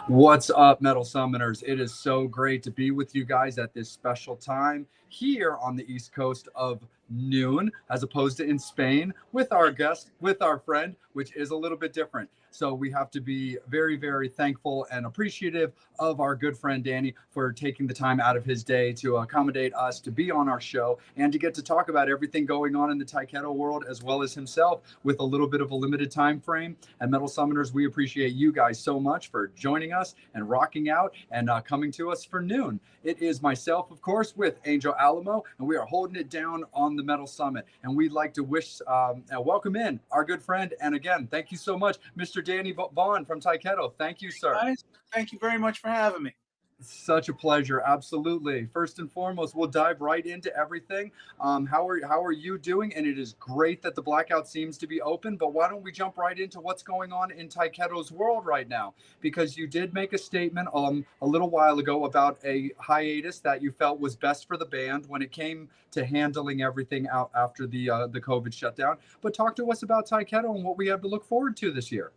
What's up, Metal Summoners? It is so great to be with you guys at this special time here on the East Coast of noon, as opposed to in Spain, with our guest, with our friend, which is a little bit different. So we have to be very, very thankful and appreciative of our good friend Danny for taking the time out of his day to accommodate us to be on our show and to get to talk about everything going on in the Tyketto world, as well as himself, with a little bit of a limited time frame. And Metal Summoners, we appreciate you guys so much for joining us and rocking out and coming to us for noon. It is myself, of course, with Angel Alamo, and we are holding it down on the Metal Summit. And we'd like to wish and welcome in our good friend. And again, thank you so much, Mr. Danny Vaughn from Tyketto. Thank you, sir. Guys, thank you very much for having me. Such a pleasure. Absolutely. First and foremost, we'll dive right into everything. How are you doing? And it is great that the blackout seems to be open, but why don't we jump right into what's going on in Tyketto's world right now? Because you did make a statement a little while ago about a hiatus that you felt was best for the band when it came to handling everything out after the COVID shutdown. But talk to us about Tyketto and what we have to look forward to this year.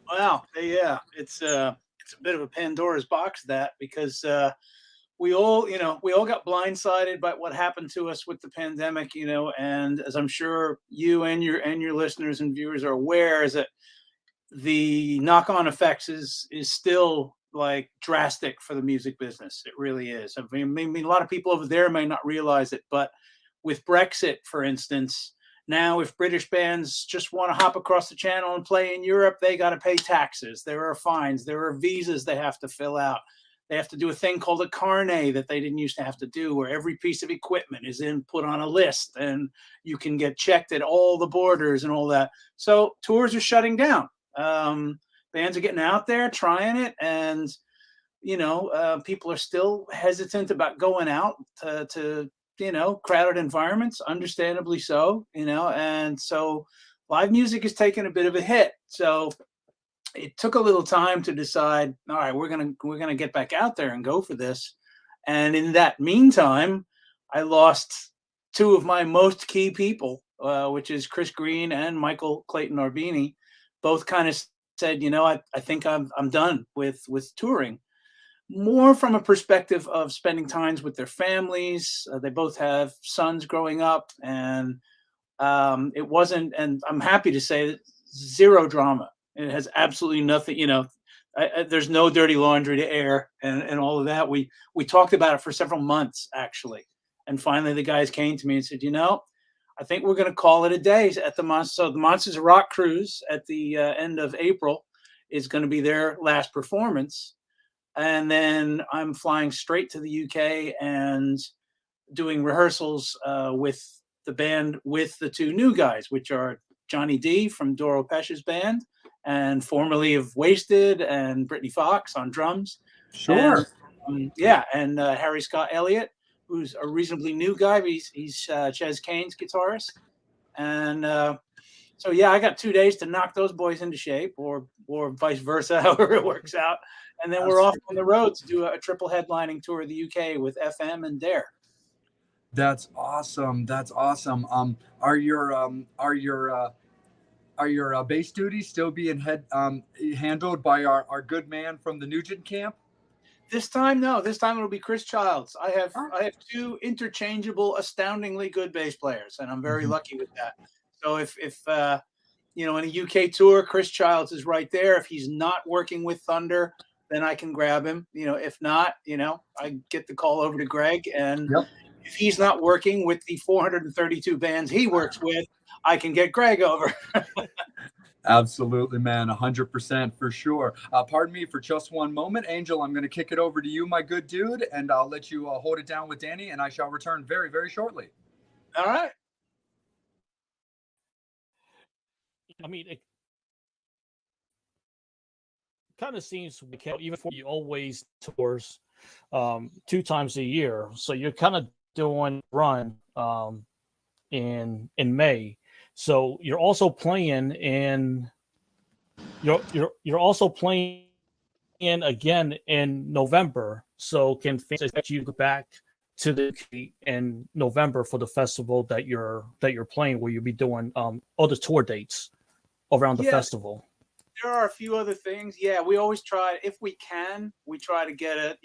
Wow. Yeah, it's a bit of a Pandora's box, that, because we all got blindsided by what happened to us with the pandemic, and as I'm sure you and your listeners and viewers are aware, is that the knock-on effects is still like drastic for the music business. It really is. I mean, a lot of people over there may not realize it, but with Brexit, for instance, now, if British bands just want to hop across the channel and play in Europe, they got to pay taxes. There are fines. There are visas they have to fill out. They have to do a thing called a carnet that they didn't used to have to do, where every piece of equipment is put on a list, and you can get checked at all the borders and all that. So tours are shutting down. Bands are getting out there, trying it, and people are still hesitant about going out to crowded environments, understandably so, and so live music is taking a bit of a hit. So it took a little time to decide, all right, we're gonna get back out there and go for this. And in that meantime, I lost two of my most key people, which is Chris Green and Michael Clayton Arbini. Both kind of said, I think I'm done with touring. More from a perspective of spending times with their families. They both have sons growing up, and it wasn't, and I'm happy to say that, zero drama. It has absolutely nothing, there's no dirty laundry to air and all of that. We talked about it for several months, actually. And finally the guys came to me and said, I think we're going to call it a day at the Monsters. So the Monsters Rock Cruise at the end of April is going to be their last performance. And then I'm flying straight to the UK and doing rehearsals with the band, with the two new guys, which are Johnny D from Doro Pesch's band, and formerly of Wasted, and Brittany Fox on drums. Sure. And, and Harry Scott Elliott, who's a reasonably new guy. He's Chez Kane's guitarist. And so, I got 2 days to knock those boys into shape, or vice versa, however it works out. And then we're off on the road to do a triple headlining tour of the UK with FM and Dare. That's awesome. That's awesome. Are your bass duties still being handled by our good man from the Nugent camp? This time, no. This time it'll be Chris Childs. I have two interchangeable, astoundingly good bass players, and I'm very lucky with that. So if in a UK tour, Chris Childs is right there. If he's not working with Thunder, then I can grab him. If not, I get the call over to Greg. And if he's not working with the 432 bands he works with, I can get Greg over. Absolutely, man. 100% for sure. Pardon me for just one moment. Angel, I'm going to kick it over to you, my good dude, and I'll let you hold it down with Danny, and I shall return very, very shortly. All right. I mean, it kind of seems like even for you always tours 2 times a year, so you're kind of doing run in May. So you're also playing you're also playing again in November. So can fans expect you back to the in November for the festival that you're playing, where you'll be doing other tour dates around the festival? there are a few other things. Yeah, we always try, if we can, we try to get it,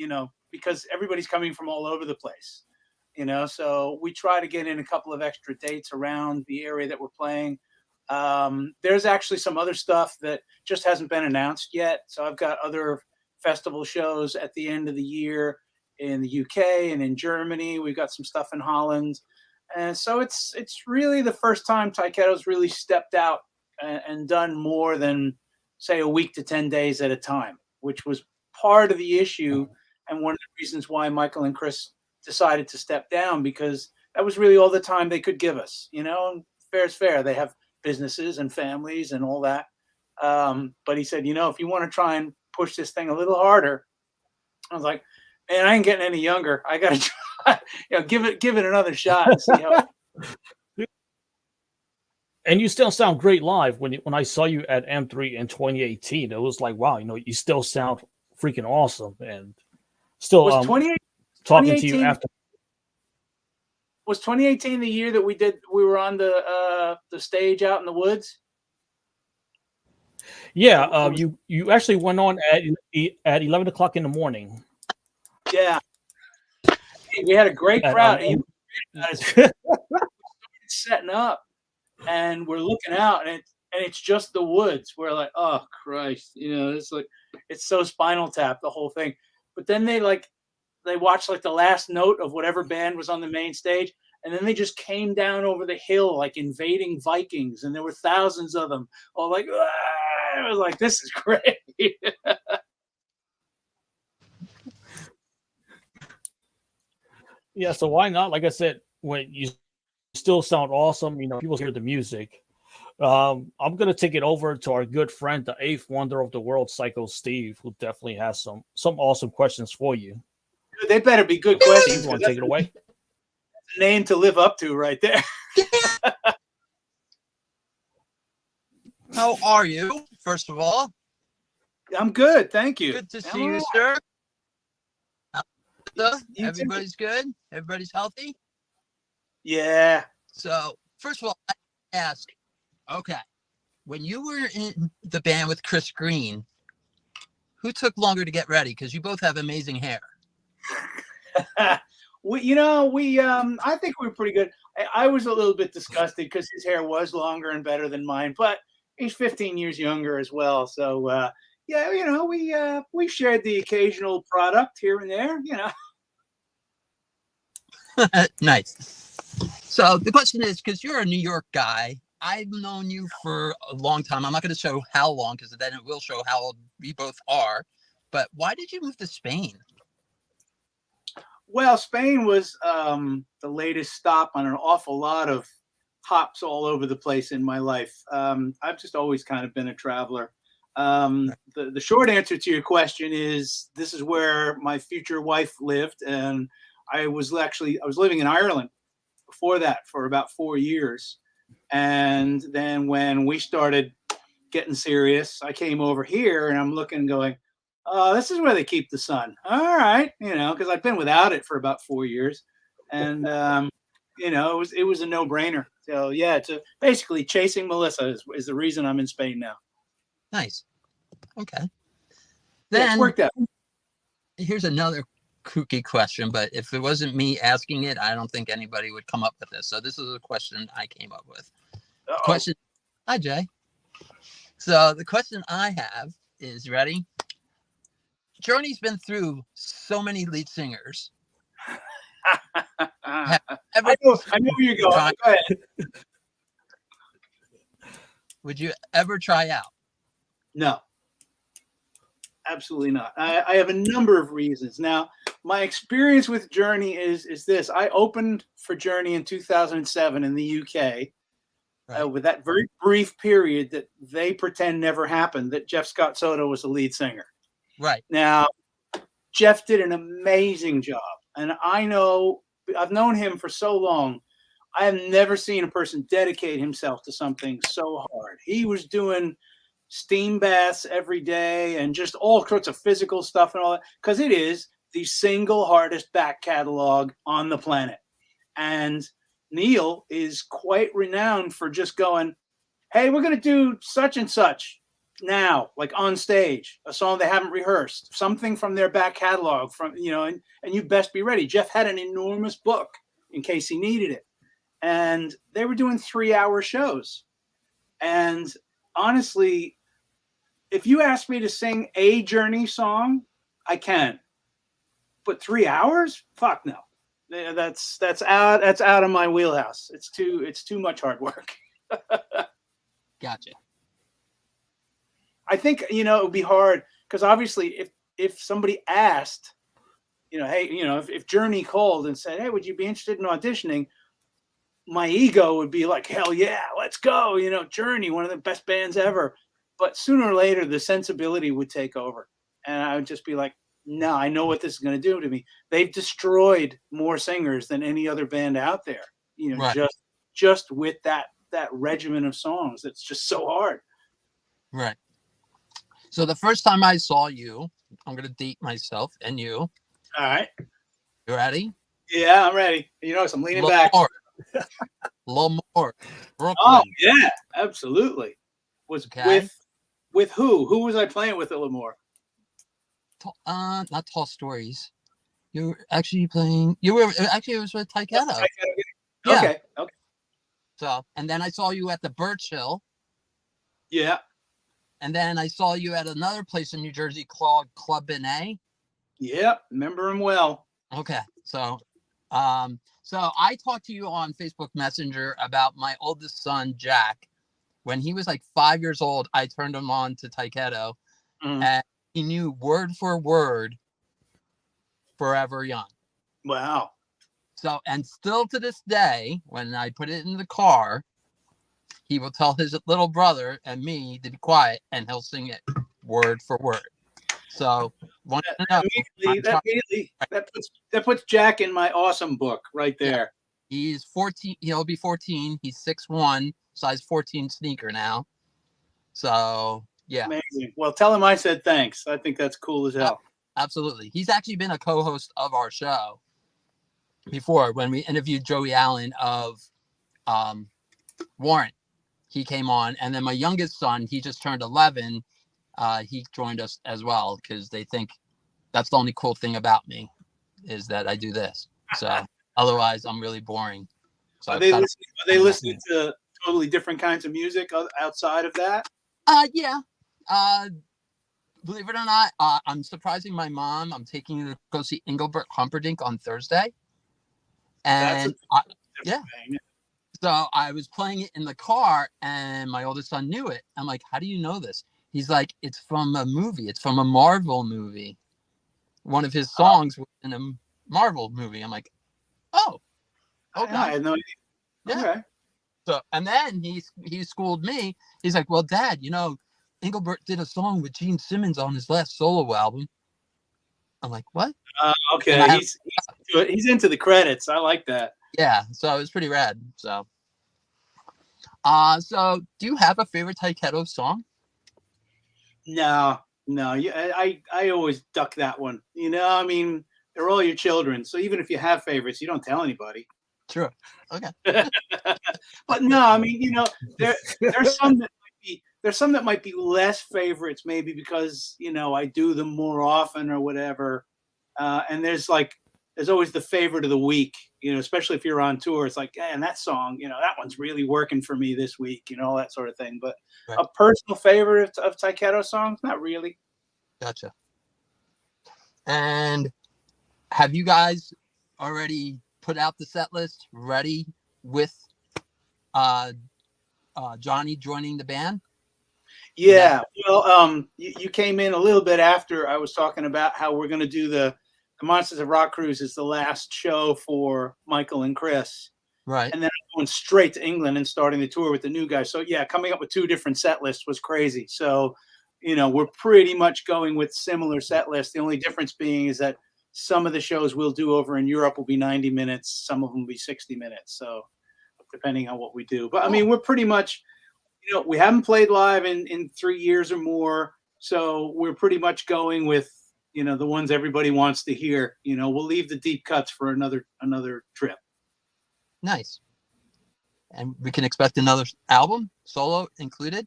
because everybody's coming from all over the place, so we try to get in a couple of extra dates around the area that we're playing. There's actually some other stuff that just hasn't been announced yet. So I've got other festival shows at the end of the year in the UK and in Germany. We've got some stuff in Holland. And so it's really the first time Tyketto's really stepped out and done more than, say, a week to 10 days at a time, which was part of the issue and one of the reasons why Michael and Chris decided to step down, because that was really all the time they could give us. And fair's fair. They have businesses and families and all that. But he said, if you want to try and push this thing a little harder, I was like, man, I ain't getting any younger. I got to try, give it another shot and see how. And you still sound great live. When I saw you at M3 in 2018, it was like, wow, you still sound freaking awesome. And still talking to you after. Was 2018 the year that we were on the stage out in the woods? Yeah, you actually went on at 11 o'clock in the morning. Yeah, we had a great crowd. And started setting up, and we're looking out, and it's just the woods. We're like, oh Christ, it's like, it's so Spinal Tap, the whole thing. But then they watched like the last note of whatever band was on the main stage, and then they just came down over the hill like invading Vikings, and there were thousands of them, all like, ah! I was like, this is great. Yeah, so why not? Like I said, when you still sound awesome, people hear the music. I'm gonna take it over to our good friend, the eighth wonder of the world, Psycho Steve, who definitely has some awesome questions for you. They better be good questions. You want to take it away? Name to live up to, right there. How are you? First of all, I'm good, thank you. Good to see you, sir. Everybody's good. Everybody's healthy. Yeah. So, first of all, I ask, okay, when you were in the band with Chris Green, who took longer to get ready? Because you both have amazing hair. I think we were pretty good. I was a little bit disgusted because his hair was longer and better than mine, but he's 15 years younger as well. So, we shared the occasional product here and there, Nice. So the question is, because you're a New York guy, I've known you for a long time. I'm not going to show how long, because then it will show how old we both are. But why did you move to Spain? Well, Spain was the latest stop on an awful lot of hops all over the place in my life. I've just always kind of been a traveler. The short answer to your question is, this is where my future wife lived, and I was living in Ireland before that for about 4 years. And then when we started getting serious, I came over here, and I'm looking, going, oh, this is where they keep the sun. All right. Because I've been without it for about 4 years. And, it was a no-brainer. So, yeah, basically chasing Melissa is the reason I'm in Spain now. Nice. Okay. Then it's worked out. Here's another kooky question, but if it wasn't me asking it, I don't think anybody would come up with this. So this is a question I came up with. Question. Hi, Jay. So the question I have is, ready? Journey's been through so many lead singers. I know where you're going. Go ahead. Would you ever try out? No. Absolutely not. I have a number of reasons. Now, my experience with Journey is this. I opened for Journey in 2007 in the UK, right, with that very brief period that they pretend never happened, that Jeff Scott Soto was the lead singer. Right. Now, Jeff did an amazing job. And I've known him for so long. I have never seen a person dedicate himself to something so hard. He was doing steam baths every day and just all sorts of physical stuff and all that, because it is the single hardest back catalog on the planet. And Neil is quite renowned for just going, hey, we're going to do such and such. now, like on stage, a song they haven't rehearsed, something from their back catalog, from and you best be ready. Jeff had an enormous book in case he needed it, and they were doing 3-hour shows. And honestly, if you ask me to sing a Journey song, I can. But 3 hours? Fuck no. That's out of my wheelhouse. It's too much hard work. Gotcha. I think it would be hard because obviously if somebody asked, hey, if Journey called and said, hey, would you be interested in auditioning? My ego would be like, hell yeah, let's go. Journey, one of the best bands ever. But sooner or later, the sensibility would take over, and I would just be like, no, I know what this is going to do to me. They've destroyed more singers than any other band out there. Right. just with that regimen of songs. It's just so hard. Right. So the first time I saw you, I'm going to date myself and you. All right. You ready? Yeah, I'm ready. I'm leaning back. Lamore, Brooklyn. Oh, yeah, absolutely. Was Okay. with who? Who was I playing with at Lamore? Not Tall Stories. You were actually playing. It was with Tyketto. Yeah. Okay. So, and then I saw you at the Birchill. Yeah. And then I saw you at another place in New Jersey called Club NA. Yeah, remember him well. Okay. So I talked to you on Facebook Messenger about my oldest son, Jack. When he was like 5 years old, I turned him on to Tyketto, and he knew word for word Forever Young. Wow. So, and still to this day, when I put it in the car, he will tell his little brother and me to be quiet, and he'll sing it word for word. So, that puts Jack in my awesome book right there. Yeah. He's 14. He'll be 14. He's 6'1", size 14 sneaker now. So, yeah. Amazing. Well, tell him I said thanks. I think that's cool as hell. Absolutely. He's actually been a co-host of our show before when we interviewed Joey Allen of Warrant. He came on, and then my youngest son, he just turned 11. He joined us as well because they think that's the only cool thing about me is that I do this. So otherwise, I'm really boring. So are they listening to totally different kinds of music outside of that? Yeah. Believe it or not, I'm surprising my mom. I'm taking her to go see Engelbert Humperdinck on Thursday. And yeah. Thing. So I was playing it in the car, and my oldest son knew it. I'm like, how do you know this? He's like, it's from a movie. It's from a Marvel movie. One of his songs was in a Marvel movie. I'm like, oh, okay. I had no idea. Yeah. Okay. So, and then he schooled me. He's like, well, Dad, Engelbert did a song with Gene Simmons on his last solo album. I'm like, what? Okay. He's into the credits. I like that. Yeah. So it was pretty rad. So do you have a favorite Tyketto song? No. I always duck that one. I mean, they're all your children. So even if you have favorites, you don't tell anybody. True. Okay. But no, I mean, there's some that might be less favorites, maybe because I do them more often or whatever. And there's always the favorite of the week, especially if you're on tour. It's like, and that song, that one's really working for me this week, all that sort of thing. But right. A personal favorite of Tyketto songs, not really. Gotcha. And have you guys already put out the set list ready with Johnny joining the band? Yeah. Well, you came in a little bit after I was talking about how we're going to do the Monsters of Rock Cruise is the last show for Michael and Chris. Right. And then I'm going straight to England and starting the tour with the new guys. So yeah, coming up with 2 different set lists was crazy. So, we're pretty much going with similar set lists. The only difference being is that some of the shows we'll do over in Europe will be 90 minutes. Some of them will be 60 minutes. So depending on what we do, but I mean, we're pretty much, we haven't played live in 3 years or more. So we're pretty much going with, the ones everybody wants to hear. We'll leave the deep cuts for another trip. Nice. And we can expect another album, solo included?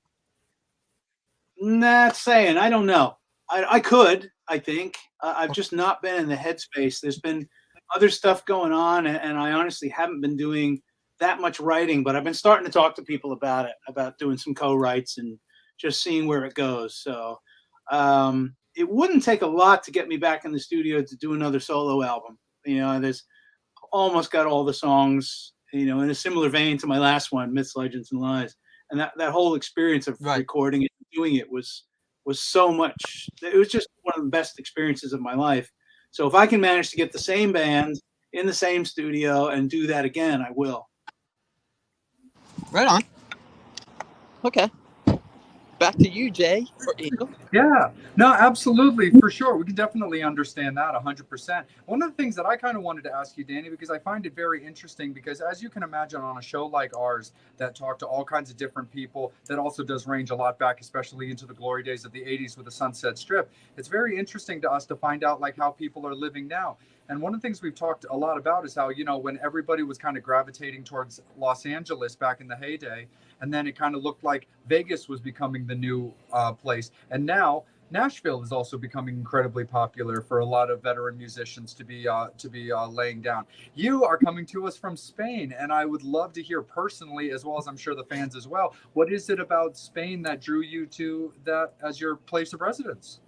Not saying. I don't know. I could. I think I've just not been in the headspace. There's been other stuff going on, and I honestly haven't been doing that much writing. But I've been starting to talk to people about it, about doing some co-writes and just seeing where it goes. So it wouldn't take a lot to get me back in the studio to do another solo album. There's almost got all the songs, in a similar vein to my last one, Myths, Legends, and Lies. And that whole experience of recording it and doing it was so much. It was just one of the best experiences of my life. So if I can manage to get the same band in the same studio and do that again, I will. Right on. Okay. Back to you, Jay, or Angel. Yeah, no, absolutely, for sure. We can definitely understand that 100%. One of the things that I kind of wanted to ask you, Danny, because I find it very interesting, because as you can imagine, on a show like ours that talk to all kinds of different people, that also does range a lot back, especially into the glory days of the 80s with the Sunset Strip, it's very interesting to us to find out like how people are living now. And one of the things we've talked a lot about is how, when everybody was kind of gravitating towards Los Angeles back in the heyday, and then it kind of looked like Vegas was becoming the new place. And now Nashville is also becoming incredibly popular for a lot of veteran musicians to be laying down. You are coming to us from Spain, and I would love to hear personally, as well as I'm sure the fans as well, what is it about Spain that drew you to that as your place of residence?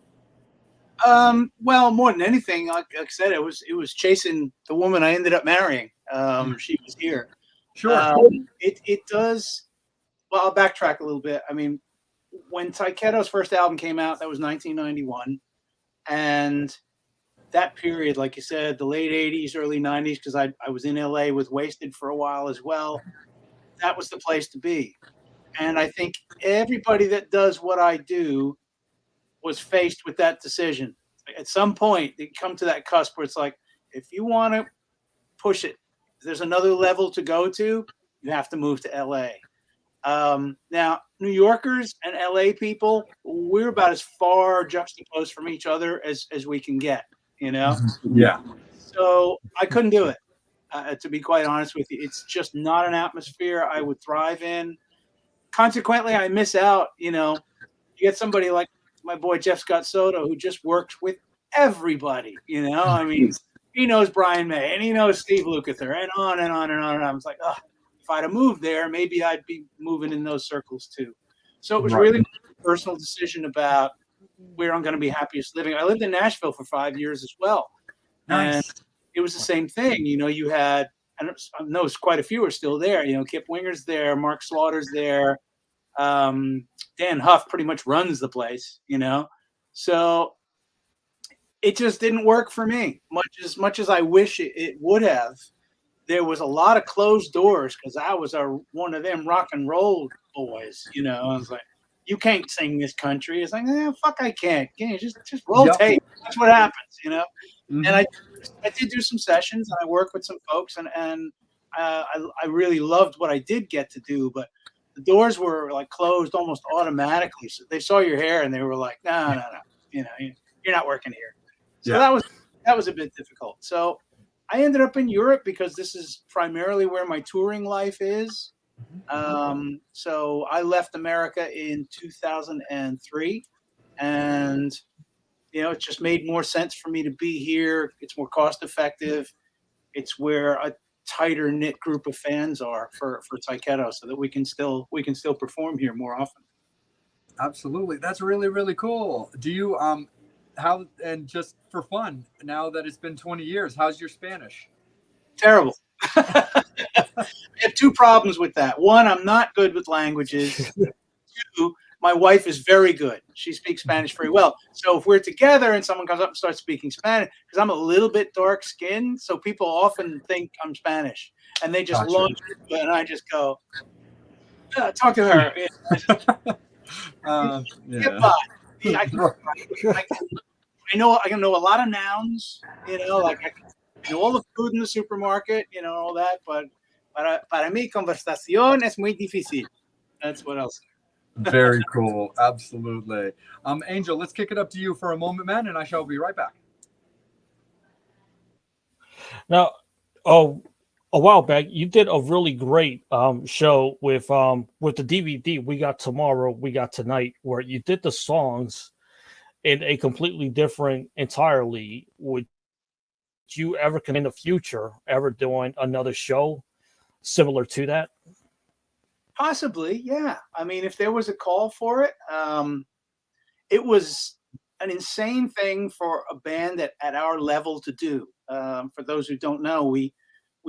Well, more than anything, like I said, it was chasing the woman I ended up marrying. She was here. Sure. It does. Well, I'll backtrack a little bit. I mean, when Tyketto's first album came out, that was 1991. And that period, like you said, the late 80s, early 90s, because I was in LA with Wasted for a while as well. That was the place to be. And I think everybody that does what I do was faced with that decision. At some point, they come to that cusp where it's like, if you want to push it, if there's another level to go to, you have to move to LA. Now, New Yorkers and LA people, we're about as far juxtaposed from each other as we can get, Yeah. So I couldn't do it, to be quite honest with you. It's just not an atmosphere I would thrive in. Consequently, I miss out, you get somebody like my boy Jeff Scott Soto, who just works with everybody, I mean, he knows Brian May and he knows Steve Lukather and on and on and on. And I was like, oh, if I'd have moved there, maybe I'd be moving in those circles too. So it was really a personal decision about where I'm going to be happiest living. I lived in Nashville for 5 years as well. Nice. And it was the same thing. You had, I know quite a few are still there. Kip Winger's there, Mark Slaughter's there. Dan Huff pretty much runs the place, so it just didn't work for me much as I wish it would have. There was a lot of closed doors because I was one of them rock and roll boys, I was like, you can't sing this country. It's like, fuck, I can't. Just roll tape. That's what happens, Mm-hmm. And I did do some sessions and I worked with some folks and I really loved what I did get to do, but the doors were like closed almost automatically. So they saw your hair and they were like, no, you're not working here. So that was a bit difficult. So I ended up in Europe because this is primarily where my touring life is. So I left America in 2003 and, it just made more sense for me to be here. It's more cost effective. It's where a tighter knit group of fans are for Tyketto, so that we can still perform here more often. Absolutely. That's really, really cool. Do you, how, and just for fun, now that it's been 20 years, how's your Spanish? Terrible. I have two problems with that. One, I'm not good with languages. Two, my wife is very good. She speaks Spanish very well. So if we're together and someone comes up and starts speaking Spanish, because I'm a little bit dark skinned, so people often think I'm Spanish. And they just launch into it, and I just go, talk to her. I can know a lot of nouns, like I know all the food in the supermarket, all that, but para mí conversación es muy difícil. That's what else. Very cool. Absolutely. Angel, let's kick it up to you for a moment, man, and I shall be right back. Now, a while back, you did a really great show with the DVD. We got tomorrow, we got tonight, where you did the songs in a completely different entirely. Would you ever in the future ever doing another show similar to that? Possibly, yeah. I mean, if there was a call for it, it was an insane thing for a band at our level to do. For those who don't know, we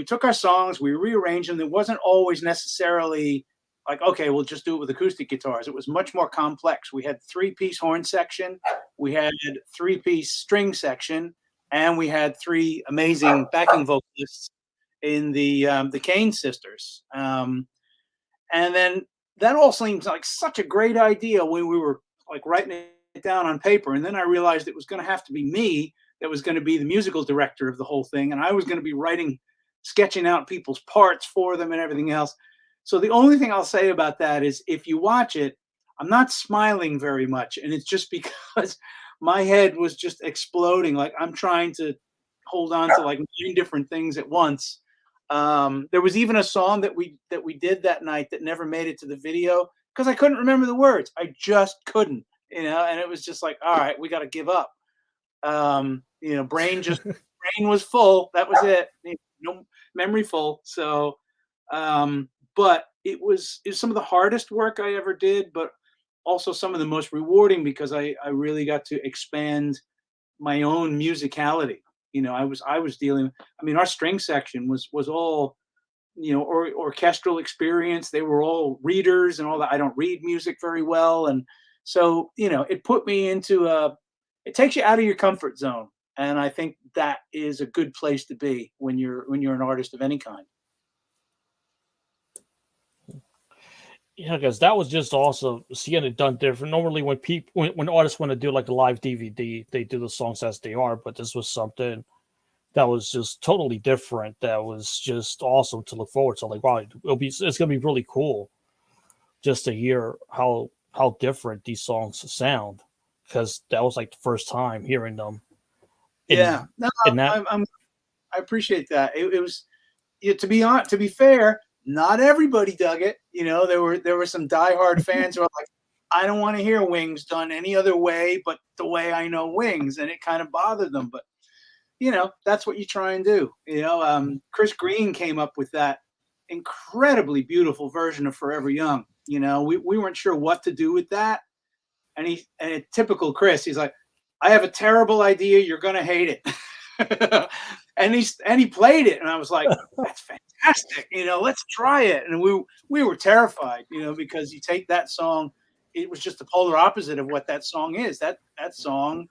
took our songs, we rearranged them. It wasn't always necessarily like, okay, we'll just do it with acoustic guitars. It was much more complex. We had 3-piece horn section, we had 3-piece string section, and we had 3 amazing backing vocalists in the Kane sisters. And then that all seems like such a great idea when we were like writing it down on paper. And then I realized it was going to have to be me that was going to be the musical director of the whole thing. And I was going to be sketching out people's parts for them and everything else. So the only thing I'll say about that is if you watch it, I'm not smiling very much. And it's just because my head was just exploding. Like I'm trying to hold on to like 9 different things at once. There was even a song that we did that night that never made it to the video because I couldn't remember the words. I just couldn't, and it was just like, all right, we got to give up. Brain was full. That was it. No memory full. So, but it was some of the hardest work I ever did, but also some of the most rewarding because I really got to expand my own musicality. I was dealing. I mean, our string section was all, orchestral experience. They were all readers and all that. I don't read music very well, and so it put me into it takes you out of your comfort zone, and I think that is a good place to be when you're an artist of any kind. Yeah, because that was just also seeing it done different. Normally, when artists want to do like a live DVD, they do the songs as they are. But this was something that was just totally different. That was just awesome to look forward to. Like, wow, it's gonna be really cool just to hear how different these songs sound. Because that was like the first time hearing them. I appreciate that. It was to be fair. Not everybody dug it. There were some diehard fans who were like, I don't want to hear Wings done any other way but the way I know Wings, and it kind of bothered them. But that's what you try and do. Chris Green came up with that incredibly beautiful version of Forever Young. We weren't sure what to do with that, and typical Chris, he's like, I have a terrible idea. You're gonna hate it. and he played it, and I was like, that's fantastic. Let's try it. And we were terrified, because you take that song, it was just the polar opposite of what that song is. That song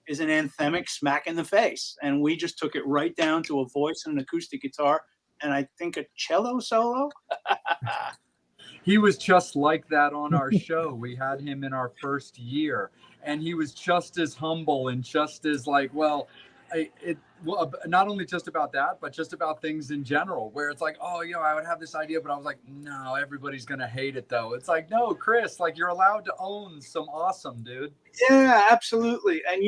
is an anthemic smack in the face, and we just took it right down to a voice and an acoustic guitar, and I think a cello solo. He was just like that on our show. We had him in our first year, and he was just as humble and just as like, not only just about that, but just about things in general, where it's like, oh, I would have this idea, but I was like, no, everybody's going to hate it though. It's like, no, Chris, like you're allowed to own some awesome, dude. Yeah, absolutely. And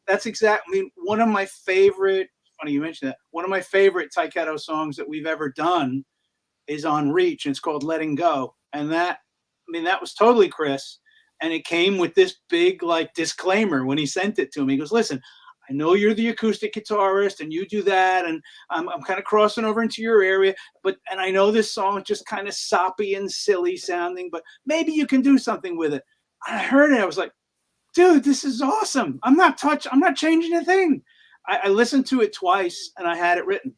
that's exactly, one of my favorite, funny you mentioned that, one of my favorite Tyketto songs that we've ever done is on Reach, and it's called Letting Go. And that was totally Chris. And it came with this big like disclaimer when he sent it to me. He goes, listen, I know you're the acoustic guitarist and you do that, and I'm kind of crossing over into your area, and I know this song is just kind of soppy and silly sounding, but maybe you can do something with it. I heard it. I was like, dude, this is awesome. I'm not changing a thing. I listened to it twice and I had it written.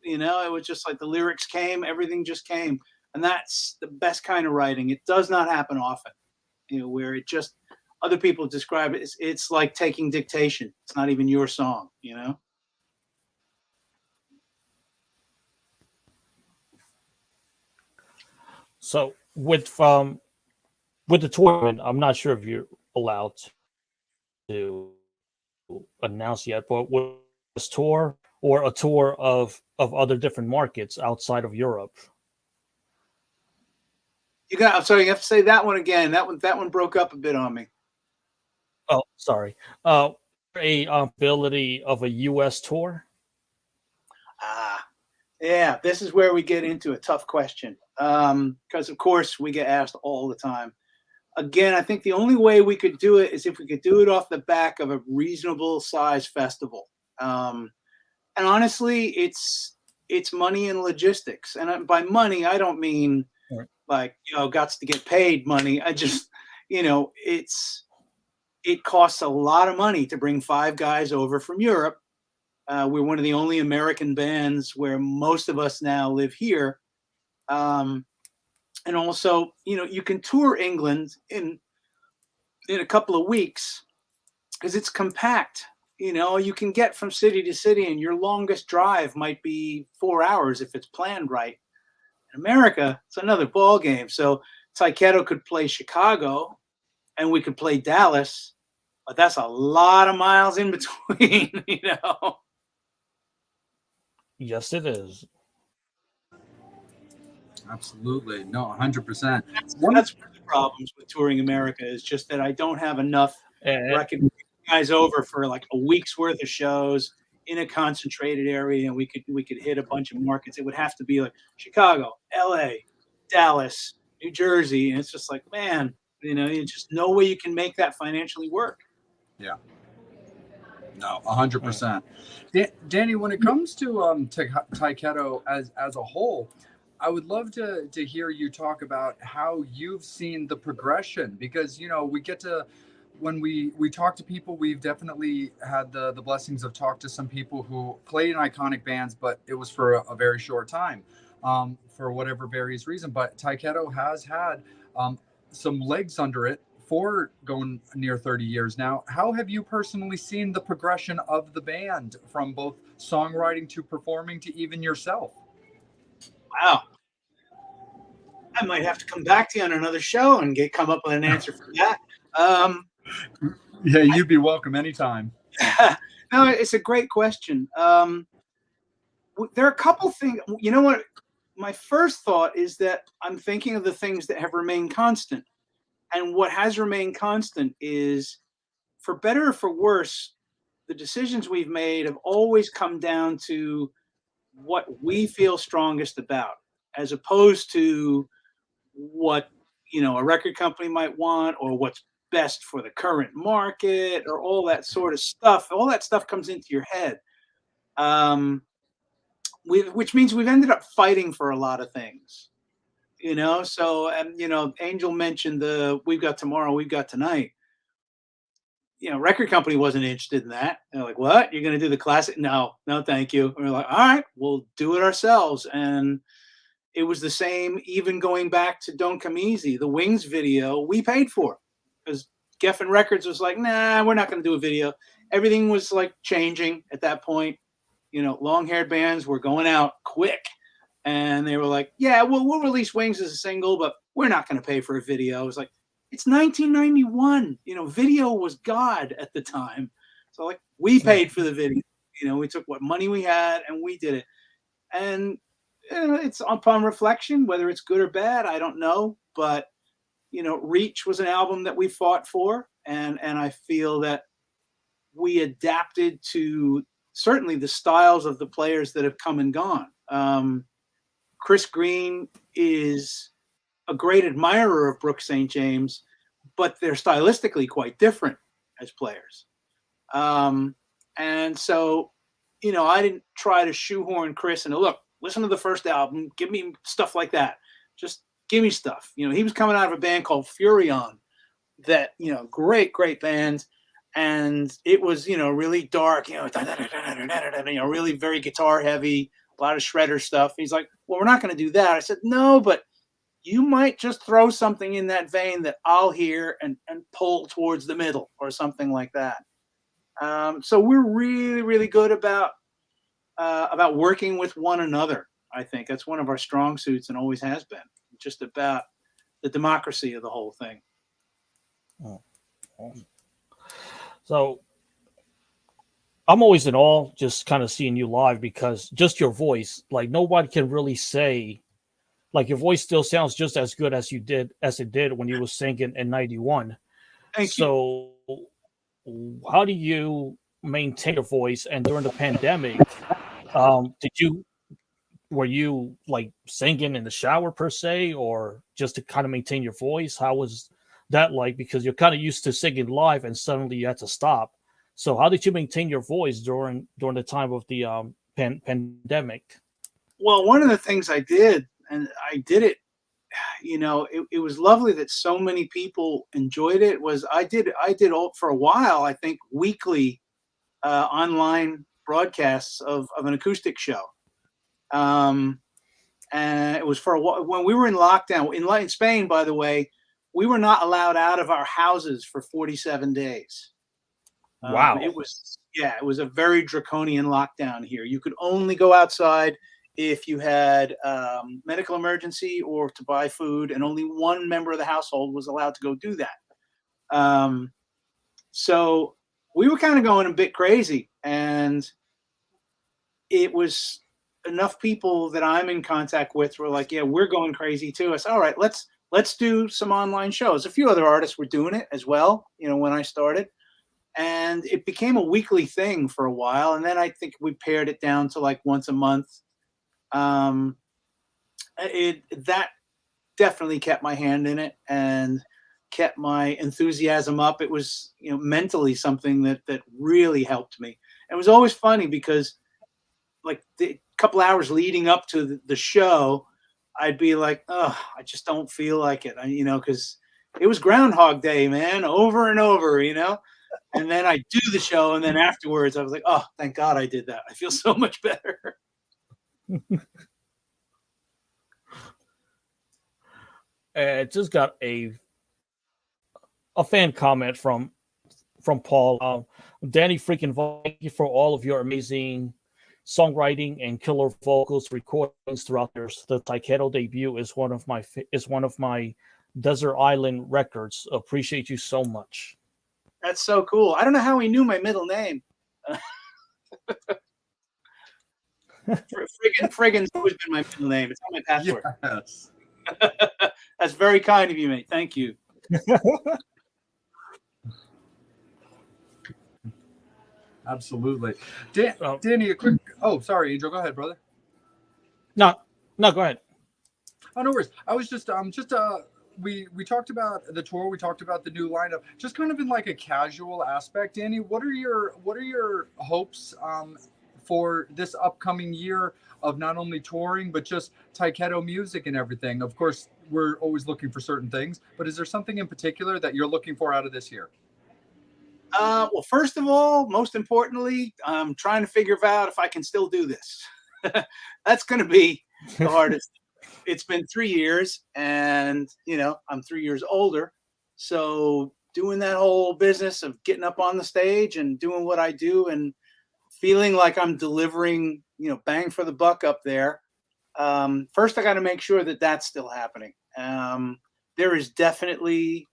It was just like the lyrics came, everything just came. And that's the best kind of writing. It does not happen often, where it just, other people describe it, it's like taking dictation. It's not even your song, So with the tournament, I'm not sure if you're allowed to announce yet, but with this tour or a tour of other different markets outside of Europe. I'm sorry, you have to say that one again. That one broke up a bit on me. Oh, sorry. A ability of a U.S. tour. Yeah, this is where we get into a tough question. Because of course we get asked all the time. Again, I think the only way we could do it is if we could do it off the back of a reasonable size festival. And honestly, it's money and logistics. And by money, I don't mean like, gots to get paid money. I just, it costs a lot of money to bring 5 guys over from Europe. We're one of the only American bands where most of us now live here. And also, you can tour England in a couple of weeks because it's compact. You can get from city to city, and your longest drive might be 4 hours if it's planned right. In America, it's another ball game. So Tyketto could play Chicago, and we could play Dallas, but that's a lot of miles in between, Yes, it is. Absolutely. No, 100%. That's one of the problems with touring America is just that I don't have enough recognized guys over for like a week's worth of shows in a concentrated area, and we could hit a bunch of markets. It would have to be like Chicago, LA, Dallas, New Jersey, and it's just like, man, you just no way you can make that financially work. Yeah. No, 100%. Danny, when it comes to Tyketto as a whole, I would love to hear you talk about how you've seen the progression, because we get to, when we talk to people, we've definitely had the blessings of talk to some people who played in iconic bands, but it was for a very short time, for whatever various reason. But Tyketto has had some legs under it for going near 30 years now. How have you personally seen the progression of the band from both songwriting to performing to even yourself? Wow. I might have to come back to you on another show and come up with an answer for that. Yeah, you'd be welcome anytime. No, it's a great question. There are a couple things. You know what? My first thought is that I'm thinking of the things that have remained constant. And what has remained constant is, for better or for worse, the decisions we've made have always come down to what we feel strongest about, as opposed to what a record company might want, or what's best for the current market, or all that sort of stuff. All that stuff comes into your head, which means we've ended up fighting for a lot of things. So, Angel mentioned we've got tomorrow, we've got tonight. Record company wasn't interested in that. They're like, what? You're going to do the classic? No, thank you. And we're like, all right, we'll do it ourselves. And it was the same, even going back to Don't Come Easy, the Wings video we paid for, because Geffen Records was like, nah, we're not going to do a video. Everything was like changing at that point. Long-haired bands were going out quick. And they were like, yeah, we'll release Wings as a single, but we're not going to pay for a video. I was like, it's 1991. Video was God at the time. So like, we paid for the video. We took what money we had and we did it. And it's upon reflection, whether it's good or bad, I don't know. But, Reach was an album that we fought for. And I feel that we adapted to certainly the styles of the players that have come and gone. Chris Green is a great admirer of Brooks St. James, but they're stylistically quite different as players. And so, I didn't try to shoehorn Chris and look, listen to the first album, give me stuff like that. Just give me stuff. He was coming out of a band called Furion that, great band. And it was, really dark, really very guitar heavy, a lot of shredder stuff. He's like, well, we're not going to do that. I said, no, but you might just throw something in that vein that I'll hear and pull towards the middle or something like that. So we're really, really good about working with one another. I think that's one of our strong suits and always has been, just about the democracy of the whole thing. So I'm always in awe just kind of seeing you live, because just your voice, like nobody can really say, like your voice still sounds just as good as it did when you were singing in 91. Thank you. How do you maintain your voice? And during the pandemic, did you were you like singing in the shower per se, or just to kind of maintain your voice? How was that like? Because you're kind of used to singing live, and suddenly you had to stop. So how did you maintain your voice during the time of the pandemic? Well, one of the things I did, and I did it, it was lovely that so many people enjoyed it. Was I did all for a while, I think, weekly online broadcasts of an acoustic show. And it was for a while when we were in lockdown in Spain. By the way, we were not allowed out of our houses for 47 days. Wow. It was a very draconian lockdown here. You could only go outside if you had medical emergency or to buy food, and only one member of the household was allowed to go do that. So we were kind of going a bit crazy, and it was enough people that I'm in contact with were like, yeah, we're going crazy too. I said, all right, let's do some online shows. A few other artists were doing it as well, when I started. And it became a weekly thing for a while. And then I think we pared it down to like once a month. That definitely kept my hand in it and kept my enthusiasm up. It was, mentally something that really helped me. It was always funny because like the couple hours leading up to the show, I'd be like, oh, I just don't feel like it, because it was Groundhog Day, man, over and over, And then I do the show, and then afterwards I was like, oh, thank God I did that. I feel so much better. Just got a fan comment from Paul. Danny freaking Vaughn, thank you for all of your amazing songwriting and killer vocals recordings throughout the Tyketto debut is one of my Desert Island records. Appreciate you so much. That's so cool. I don't know how he knew my middle name. Friggin's always been my middle name. It's on my passport. Yes. That's very kind of you, mate. Thank you. Absolutely. Danny, a quick. Oh, sorry, Angel. Go ahead, brother. No, go ahead. Oh, no worries. I was just we talked about the tour, we talked about the new lineup, just kind of in like a casual aspect. Danny, what are your hopes for this upcoming year of not only touring but just Tyketto music and everything? Of course, we're always looking for certain things, but is there something in particular that you're looking for out of this year? Well, first of all, most importantly, I'm trying to figure out if I can still do this. That's going to be the hardest. It's been 3 years, and I'm 3 years older, so doing that whole business of getting up on the stage and doing what I do and feeling like I'm delivering, bang for the buck up there. First, I got to make sure that that's still happening. There is definitely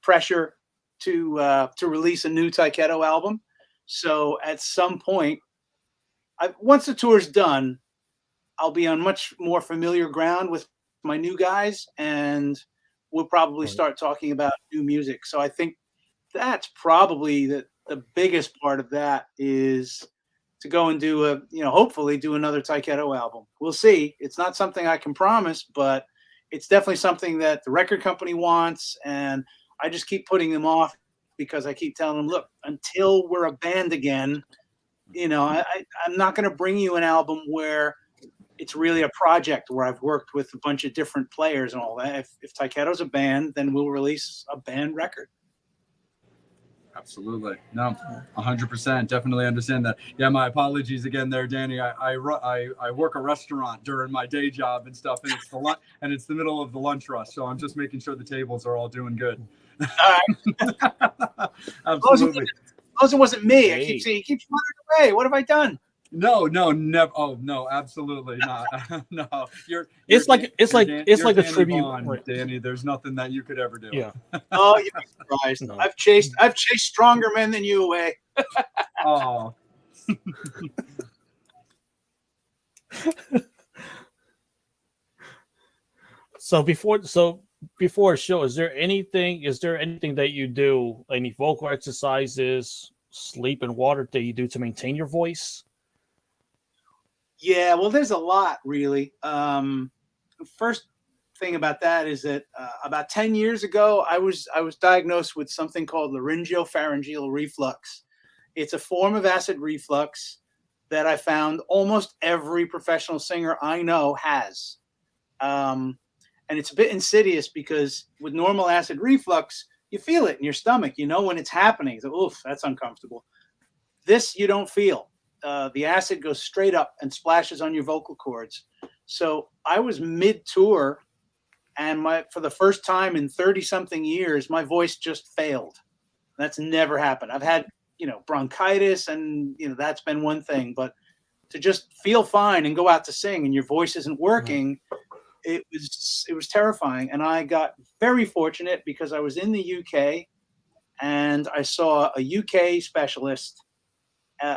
pressure to release a new Tyketto album, so at some point, once the tour's done, I'll be on much more familiar ground with my new guys, and we'll probably start talking about new music. So I think that's probably the biggest part of that is to go and do hopefully do another Tyketto album. We'll see. It's not something I can promise, but it's definitely something that the record company wants, and I just keep putting them off because I keep telling them, look, until we're a band again, I'm not going to bring you an album where it's really a project where I've worked with a bunch of different players and all that. If Tyketto's a band, then we'll release a band record. Absolutely. No, 100%. Definitely understand that. Yeah, my apologies again there, Danny. I work a restaurant during my day job and stuff, and it's the middle of the lunch rush, so I'm just making sure the tables are all doing good. Absolutely. As long as it wasn't me. I keep saying, he keeps running away. What have I done? No, never. Oh no, absolutely not. No, it's like a tribute, Vaughn, Danny. There's nothing that you could ever do. Yeah. Oh, you'd be surprised. No. I've chased stronger men than you away. Oh. So before a show, is there anything that you do, any vocal exercises, sleep and water that you do to maintain your voice? Yeah, well, there's a lot really. First thing about that is that about 10 years ago, I was diagnosed with something called laryngopharyngeal reflux. It's a form of acid reflux that I found almost every professional singer I know has. Um, and it's a bit insidious because with normal acid reflux, you feel it in your stomach. You know when it's happening. So, oof, that's uncomfortable. This you don't feel. The acid goes straight up and splashes on your vocal cords. So I was mid tour, and my for the first time in 30 something years, my voice just failed. That's never happened. I've had bronchitis, and that's been one thing, but to just feel fine and go out to sing and your voice isn't working, it was terrifying. And I got very fortunate because I was in the UK and I saw a UK specialist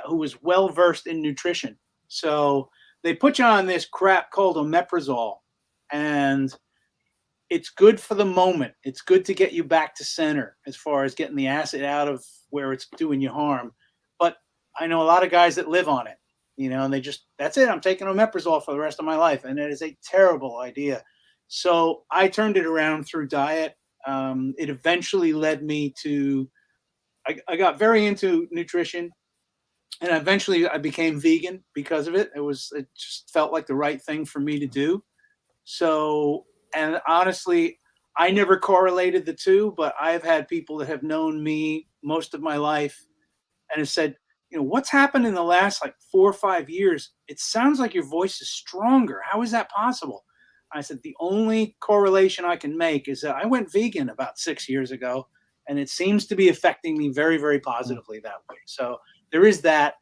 who was well versed in nutrition. So they put you on this crap called omeprazole, and it's good for the moment. It's good to get you back to center as far as getting the acid out of where it's doing you harm. But I know a lot of guys that live on it, and that's it. I'm taking omeprazole for the rest of my life. And it is a terrible idea. So I turned it around through diet. It eventually led me to, I got very into nutrition, and eventually I became vegan because of it. It just felt like the right thing for me to do. So, and honestly, I never correlated the two, but I've had people that have known me most of my life and have said, what's happened in the last like 4 or 5 years? It sounds like your voice is stronger. How is that possible? I said, the only correlation I can make is that I went vegan about 6 years ago, and it seems to be affecting me very, very positively that way. So there is that.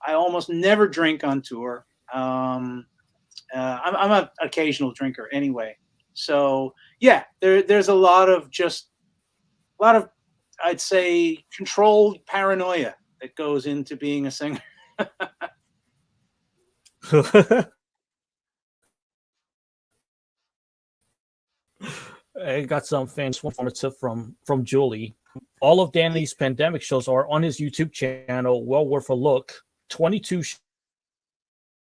I almost never drink on tour. I'm an occasional drinker anyway. So yeah, there's a lot of I'd say controlled paranoia that goes into being a singer. I got some fans informative from Julie. All of Danny's pandemic shows are on his YouTube channel. Well worth a look. 22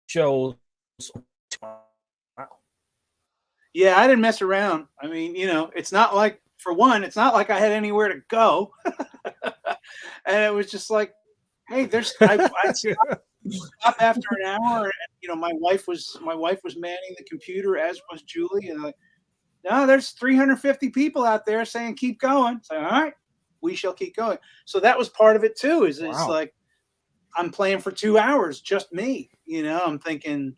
shows. Wow. Yeah, I didn't mess around. I mean, it's not like, for one, it's not like I had anywhere to go. And it was just like, hey, I'd stop after an hour, and my wife was manning the computer, as was Julie, and no, there's 350 people out there saying keep going. So all right, we shall keep going. So that was part of it too. It's like I'm playing for 2 hours, just me. I'm thinking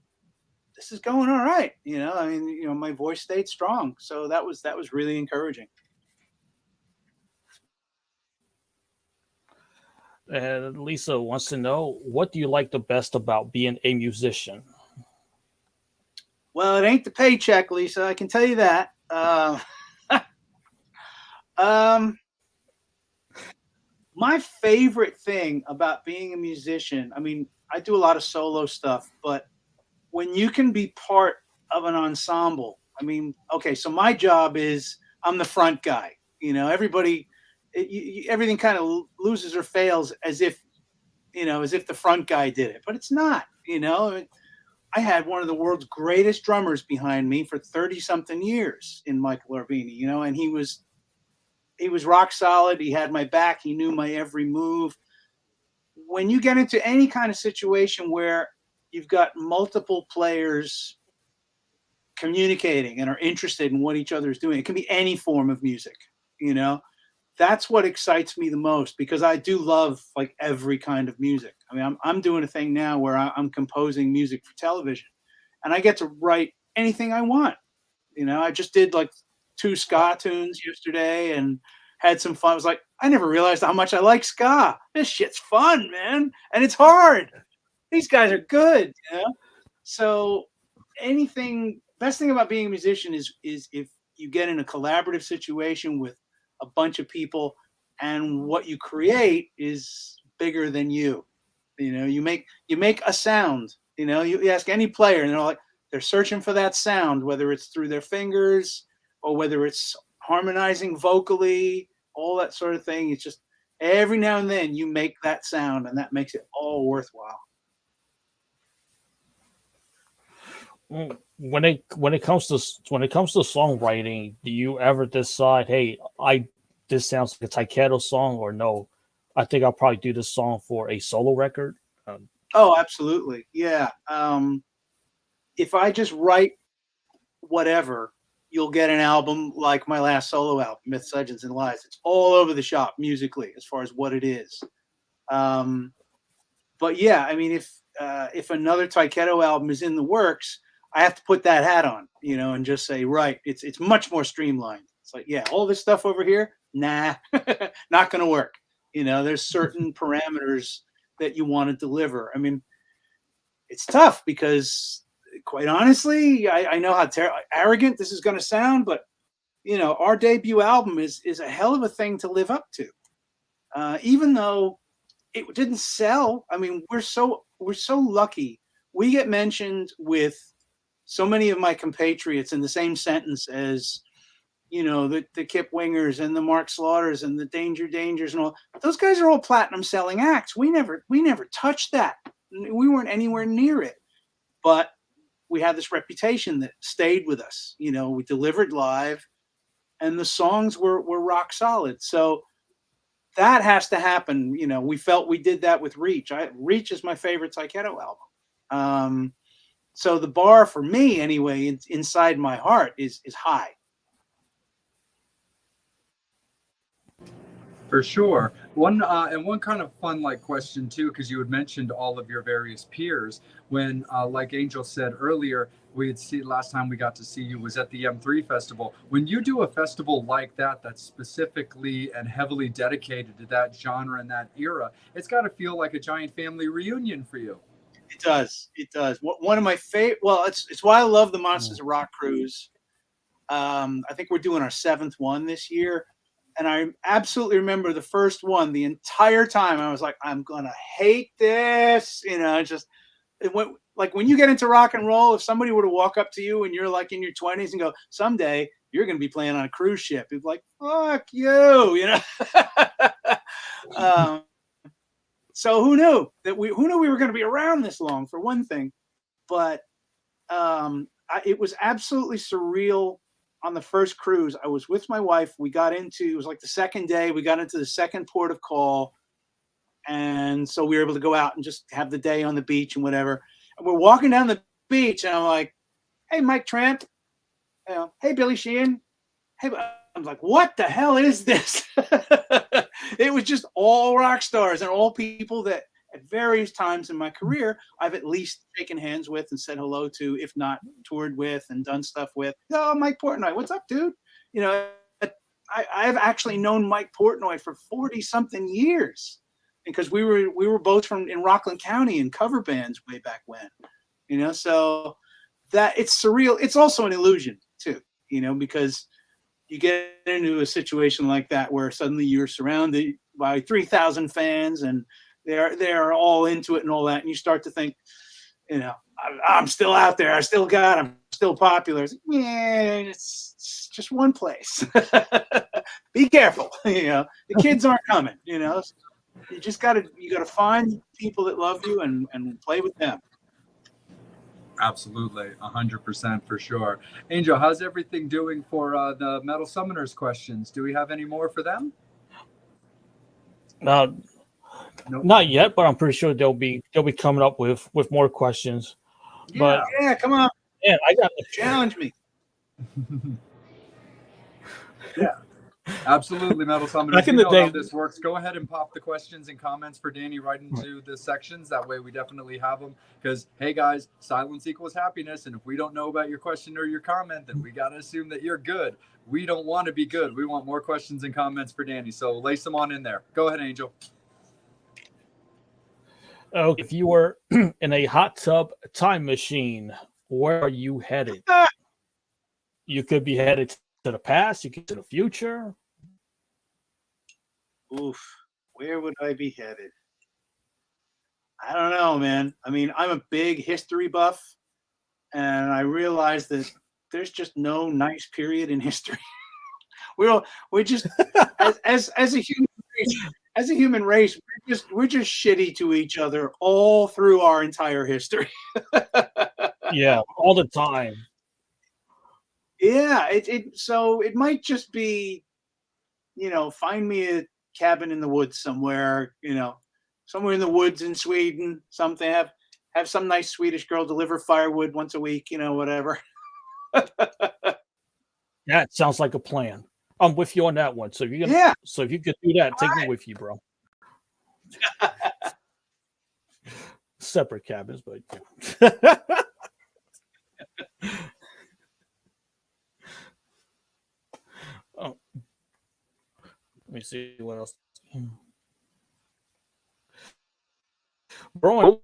this is going all right. I mean, my voice stayed strong, so that was really encouraging. And Lisa wants to know, what do you like the best about being a musician? Well, it ain't the paycheck, Lisa. I can tell you that. My favorite thing about being a musician, I mean, I do a lot of solo stuff, but when you can be part of an ensemble, I mean, okay, so my job is I'm the front guy. Everybody, everything kind of loses or fails as if the front guy did it, but it's not. I had one of the world's greatest drummers behind me for 30 something years in Michael Arvini, and he was rock solid. He had my back. He knew my every move. When you get into any kind of situation where you've got multiple players communicating and are interested in what each other is doing, it can be any form of music, that's what excites me the most, because I do love like every kind of music. I mean, I'm doing a thing now where I'm composing music for television, and I get to write anything I want. I just did like 2 ska tunes yesterday and had some fun. I was like, I never realized how much I like ska. This shit's fun, man, and it's hard. These guys are good. So best thing about being a musician is if you get in a collaborative situation with a bunch of people, and what you create is bigger than you. You make a sound. You ask any player, and they're searching for that sound, whether it's through their fingers or whether it's harmonizing vocally, all that sort of thing. It's just every now and then you make that sound, and that makes it all worthwhile. When it comes to songwriting, do you ever decide, hey, this sounds like a Tyketto song, or no, I think I'll probably do this song for a solo record? Oh, absolutely. Yeah. If I just write whatever, you'll get an album like my last solo album, Myths, Legends, and Lies. It's all over the shop musically as far as what it is. But yeah, I mean, if another Tyketto album is in the works, I have to put that hat on, and just say, right, it's much more streamlined. It's like, yeah, all this stuff over here, nah, not going to work. There's certain parameters that you want to deliver. I mean, it's tough because, quite honestly, I know how arrogant this is going to sound, but our debut album is a hell of a thing to live up to. Even though it didn't sell, I mean, we're so lucky. We get mentioned with so many of my compatriots in the same sentence as, the Kip Wingers and the Mark Slaughters and the Danger Dangers and all. Those guys are all platinum selling acts. We never touched that. We weren't anywhere near it. But we had this reputation that stayed with us. We delivered live, and the songs were rock solid. So that has to happen. We felt we did that with Reach. Reach is my favorite Tyketto album. So the bar for me, anyway, inside my heart is high. For sure. One kind of fun question too, because you had mentioned all of your various peers. When like Angel said earlier, last time we got to see you was at the M3 festival. When you do a festival like that, that's specifically and heavily dedicated to that genre and that era, it's got to feel like a giant family reunion for you. It does. It does. One of my favorite. Well, it's why I love the Monsters of Rock cruise. I think we're doing our 7th one this year. And I absolutely remember the first one, the entire time I was like, I'm going to hate this. It went, like when you get into rock and roll, if somebody were to walk up to you and you're like in your 20s and go, someday you're going to be playing on a cruise ship, you'd be like, fuck you, So who knew we were going to be around this long, for one thing. But it was absolutely surreal. On the first cruise, I was with my wife. It was like the second day, we got into the second port of call. And so we were able to go out and just have the day on the beach and whatever. And we're walking down the beach and I'm like, hey, Mike Trent. Hey, Billy Sheehan. Hey, I'm like, what the hell is this? It was just all rock stars and all people that at various times in my career, I've at least shaken hands with and said hello to, if not toured with and done stuff with. Oh, Mike Portnoy, what's up, dude? I've actually known Mike Portnoy for 40 something years because we were both in Rockland County in cover bands way back when, so that it's surreal. It's also an illusion too, because you get into a situation like that where suddenly you're surrounded by 3,000 fans and they're all into it and all that. And you start to think, I'm still out there. I'm still popular. It's just one place. Be careful. The kids aren't coming, You just you gotta find people that love you and play with them. Absolutely. 100% for sure. Angel, how's everything doing for the Metal Summoners questions? Do we have any more for them? Nope. Not yet, but I'm pretty sure they'll be coming up with more questions. Yeah, but yeah, come on. Yeah, I got to challenge me. Yeah, absolutely, Metal Summoners. Back in the day, how this works. Go ahead and pop the questions and comments for Danny right into the sections. That way we definitely have them because, hey, guys, silence equals happiness. And if we don't know about your question or your comment, then we got to assume that you're good. We don't want to be good. We want more questions and comments for Danny. So lace them on in there. Go ahead, Angel. If you were in a hot tub time machine, where are you headed? You could be headed to the past. You could to the future. Oof. Where would I be headed? I don't know, man. I mean, I'm a big history buff, and I realize that there's just no nice period in history. we're just as a human race. As a human race, we're just shitty to each other all through our entire history. Yeah, all the time. Yeah, so it might just be, find me a cabin in the woods somewhere, somewhere in the woods in Sweden, something. Have some nice Swedish girl deliver firewood once a week, whatever. That sounds like a plan. I'm with you on that one. So Yeah. So if you could do that, take me with you, bro. Separate cabins, but yeah. Oh, let me see what else. Bro,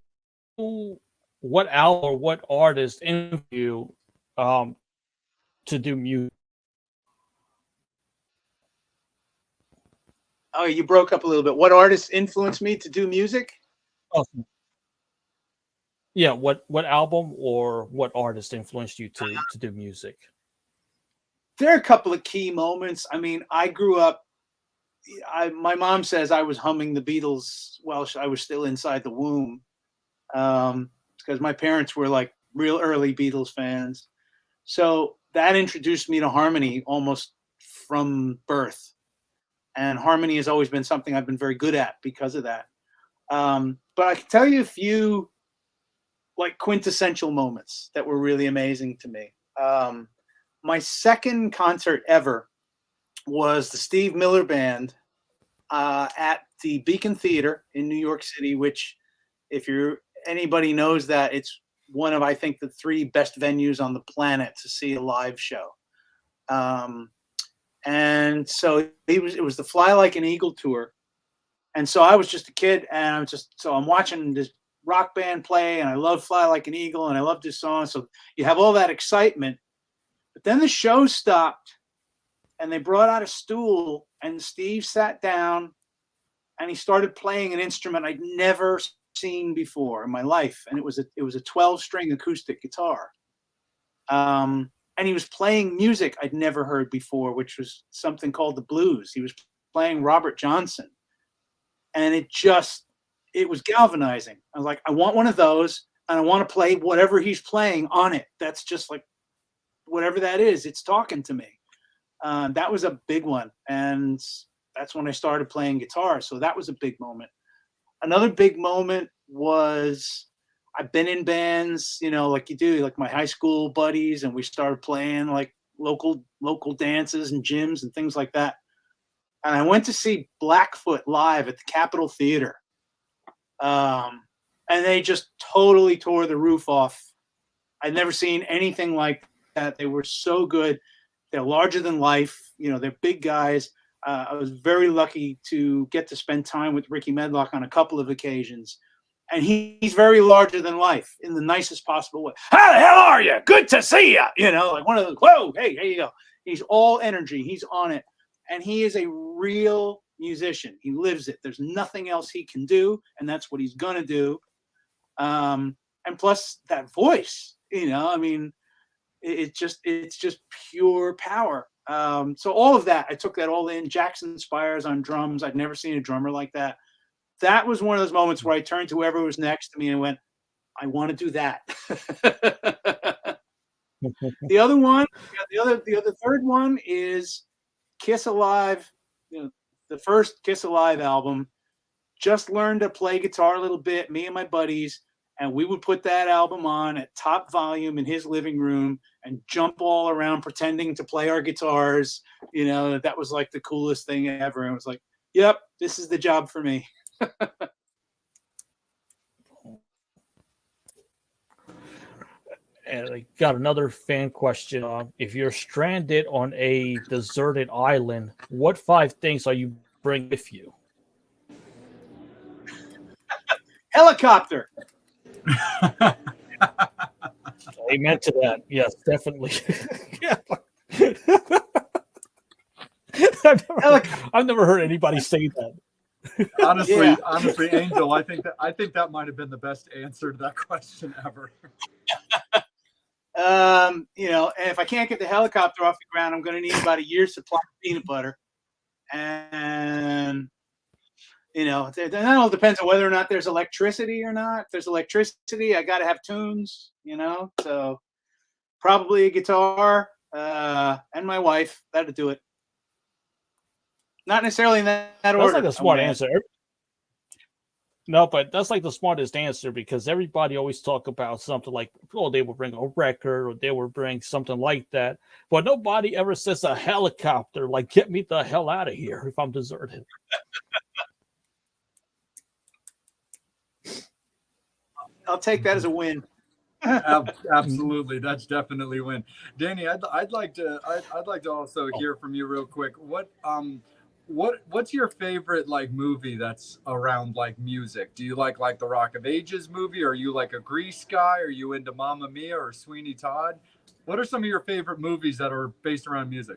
what album or what artist influenced you to do music? Oh, you broke up a little bit. What artists influenced me to do music? Oh, yeah, what album or what artist influenced you to do music? There are a couple of key moments. I mean, I grew up. My mom says I was humming the Beatles while I was still inside the womb, because my parents were like real early Beatles fans. So that introduced me to harmony almost from birth. And harmony has always been something I've been very good at because of that. But I can tell you a few like quintessential moments that were really amazing to me. My second concert ever was the Steve Miller Band at the Beacon Theater in New York City, which, if anybody knows that, it's one of, I think, the 3 best venues on the planet to see a live show. And so it was the Fly Like an Eagle tour. And so I was just a kid, and I'm watching this rock band play, and I love Fly Like an Eagle, and I love this song. So you have all that excitement. But then the show stopped, and they brought out a stool, and Steve sat down, and he started playing an instrument I'd never seen before in my life. And it was a 12-string acoustic guitar. And he was playing music I'd never heard before, which was something called the blues. He was playing Robert Johnson. And it was galvanizing. I was like, I want one of those, and I want to play whatever he's playing on it. That's just like, whatever that is, it's talking to me. That was a big one. And that's when I started playing guitar. So that was a big moment. Another big moment was, I've been in bands, like you do, like my high school buddies, and we started playing like local dances and gyms and things like that. And I went to see Blackfoot live at the Capitol Theater. And they just totally tore the roof off. I'd never seen anything like that. They were so good. They're larger than life. They're big guys. I was very lucky to get to spend time with Ricky Medlock on a couple of occasions. And he's very larger than life in the nicest possible way. How the hell are you? Good to see you. Like one of those, whoa, hey, here you go. He's all energy. He's on it. And he is a real musician. He lives it. There's nothing else he can do, and that's what he's going to do. And plus that voice, I mean, it's just pure power. So all of that, I took that all in. Jackson Spires on drums. I'd never seen a drummer like that. That was one of those moments where I turned to whoever was next to me and went, I want to do that. The other one, the third one is Kiss Alive, the first Kiss Alive album. Just learned to play guitar a little bit, me and my buddies, and we would put that album on at top volume in his living room and jump all around pretending to play our guitars. That was like the coolest thing ever. And I was like, yep, this is the job for me. And I got another fan question. If you're stranded on a deserted island, what 5 things are you bringing with you? Helicopter. Amen to that. Yes, definitely. I've never heard anybody say that. Honestly, Angel, I think that might have been the best answer to that question ever. And if I can't get the helicopter off the ground, I'm going to need about a year's supply of peanut butter. And, that all depends on whether or not there's electricity or not. If there's electricity, I got to have tunes. So probably a guitar and my wife. That'd do it. Not necessarily in that That's order. like a smart answer. No, but that's like the smartest answer, because everybody always talk about something like, oh, they will bring a record or they will bring something like that. But nobody ever says a helicopter, like, get me the hell out of here if I'm deserted. I'll take that as a win. Absolutely, that's definitely a win. Danny, I'd like to also hear from you real quick. What's your favorite like movie that's around like music? Do you like the Rock of Ages movie? Are you like a Grease guy? Are you into Mamma Mia or Sweeney Todd? What are some of your favorite movies that are based around music?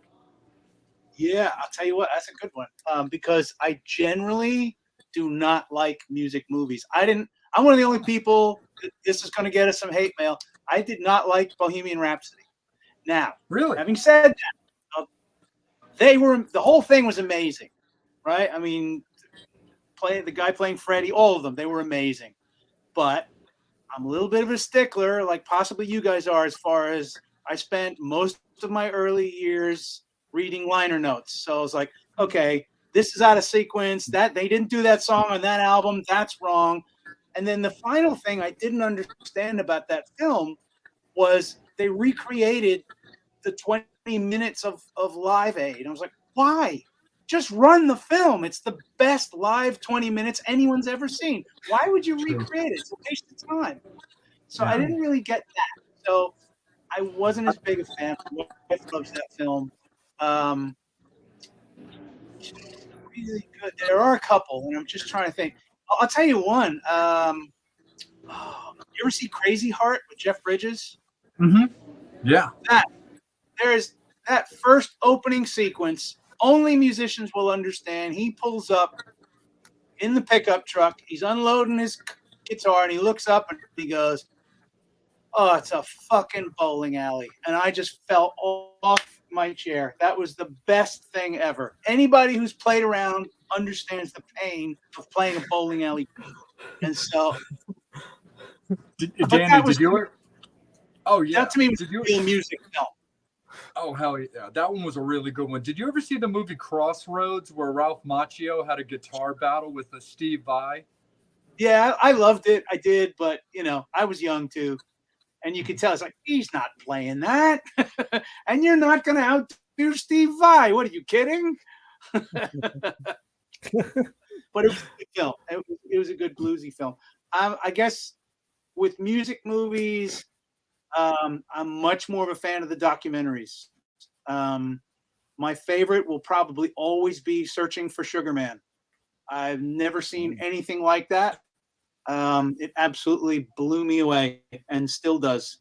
Yeah, I'll tell you what, that's a good one. Because I generally do not like music movies. I'm one of the only people, this is going to get us some hate mail. I did not like Bohemian Rhapsody. Now, Really? having said that, the whole thing was amazing, right? I mean, the guy playing Freddie, all of them, they were amazing. But I'm a little bit of a stickler, like possibly you guys are, as far as I spent most of my early years reading liner notes. So I was like, okay, this is out of sequence. That they didn't do that song on that album. That's wrong. And then the final thing I didn't understand about that film was they recreated the 20 minutes of Live Aid. I was like, why? Just run the film. It's the best live 20 minutes anyone's ever seen. Why would you recreate it? It's a waste of time. So I didn't really get that. So I wasn't as big a fan. My wife loves that film. Really good. There are a couple, and I'm just trying to think. I'll tell you one. You ever see Crazy Heart with Jeff Bridges? Mm-hmm. Yeah. There's that first opening sequence. Only musicians will understand. He pulls up in the pickup truck. He's unloading his guitar, and he looks up and he goes, "Oh, it's a fucking bowling alley." And I just fell off my chair. That was the best thing ever. Anybody who's played around understands the pain of playing a bowling alley. And so, Danny, did you ever? Oh yeah. That to me was real music film. Oh hell yeah, that one was a really good one. Did you ever see the movie Crossroads, where Ralph Macchio had a guitar battle with Steve Vai? Yeah, I loved it. I did, but I was young too. And you could tell, it's like, he's not playing that. And you're not going to outdo Steve Vai. What, are you kidding? But it was a good film. It was a good bluesy film. I guess with music movies, I'm much more of a fan of the documentaries. My favorite will probably always be Searching for Sugar Man. I've never seen anything like that. It absolutely blew me away and still does.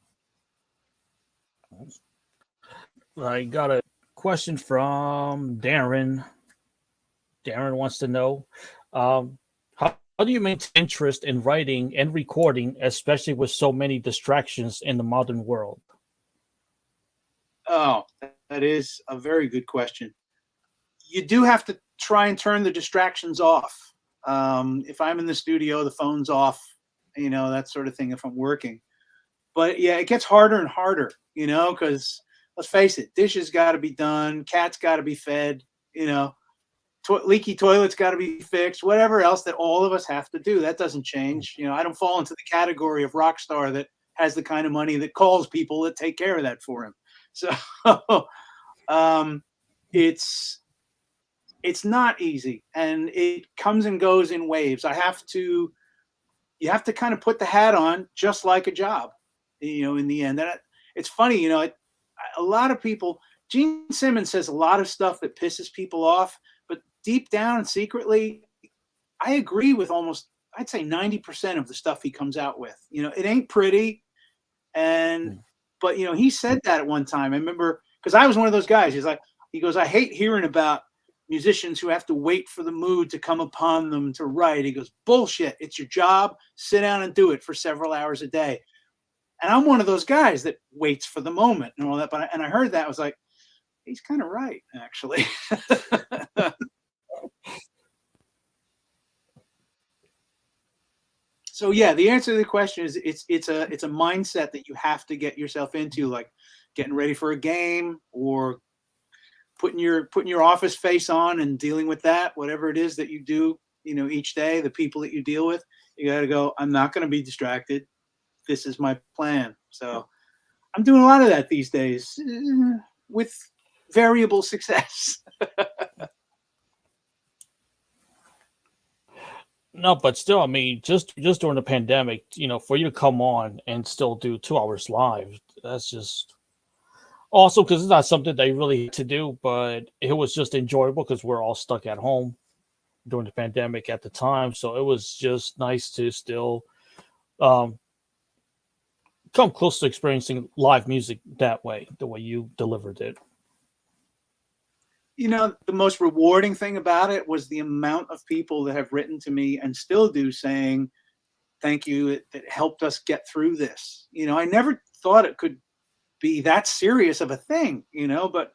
I got a question from Darren. Darren wants to know, how do you maintain interest in writing and recording, especially with so many distractions in the modern world? Oh, that is a very good question. You do have to try and turn the distractions off. If I'm in the studio, the phone's off, that sort of thing if I'm working. But yeah, it gets harder and harder, because let's face it, dishes got to be done, cats got to be fed, leaky toilets got to be fixed, whatever else that all of us have to do. That doesn't change. I don't fall into the category of rock star that has the kind of money that calls people that take care of that for him. So it's not easy, and it comes and goes in waves. You have to kind of put the hat on just like a job, in the end. And it's funny, a lot of people, Gene Simmons says a lot of stuff that pisses people off, but deep down and secretly, I agree with almost, I'd say 90% of the stuff he comes out with. It ain't pretty. But he said that at one time. I remember, because I was one of those guys. He goes, I hate hearing about musicians who have to wait for the mood to come upon them to write. He goes, bullshit. It's your job. Sit down and do it for several hours a day. And I'm one of those guys that waits for the moment and all that. But I heard that, I was like, he's kind of right, actually. So yeah, the answer to the question is it's a mindset that you have to get yourself into, like getting ready for a game or putting your office face on and dealing with that, whatever it is that you do, each day, the people that you deal with, you got to go, I'm not going to be distracted. This is my plan. So I'm doing a lot of that these days with variable success. No, but still, I mean, just during the pandemic, for you to come on and still do 2 hours live, that's just also because it's not something they really had to do, but it was just enjoyable because we're all stuck at home during the pandemic at the time. So it was just nice to still come close to experiencing live music that way, the way you delivered it. The most rewarding thing about it was the amount of people that have written to me and still do saying, thank you, it helped us get through this. I never thought it could be that serious of a thing, but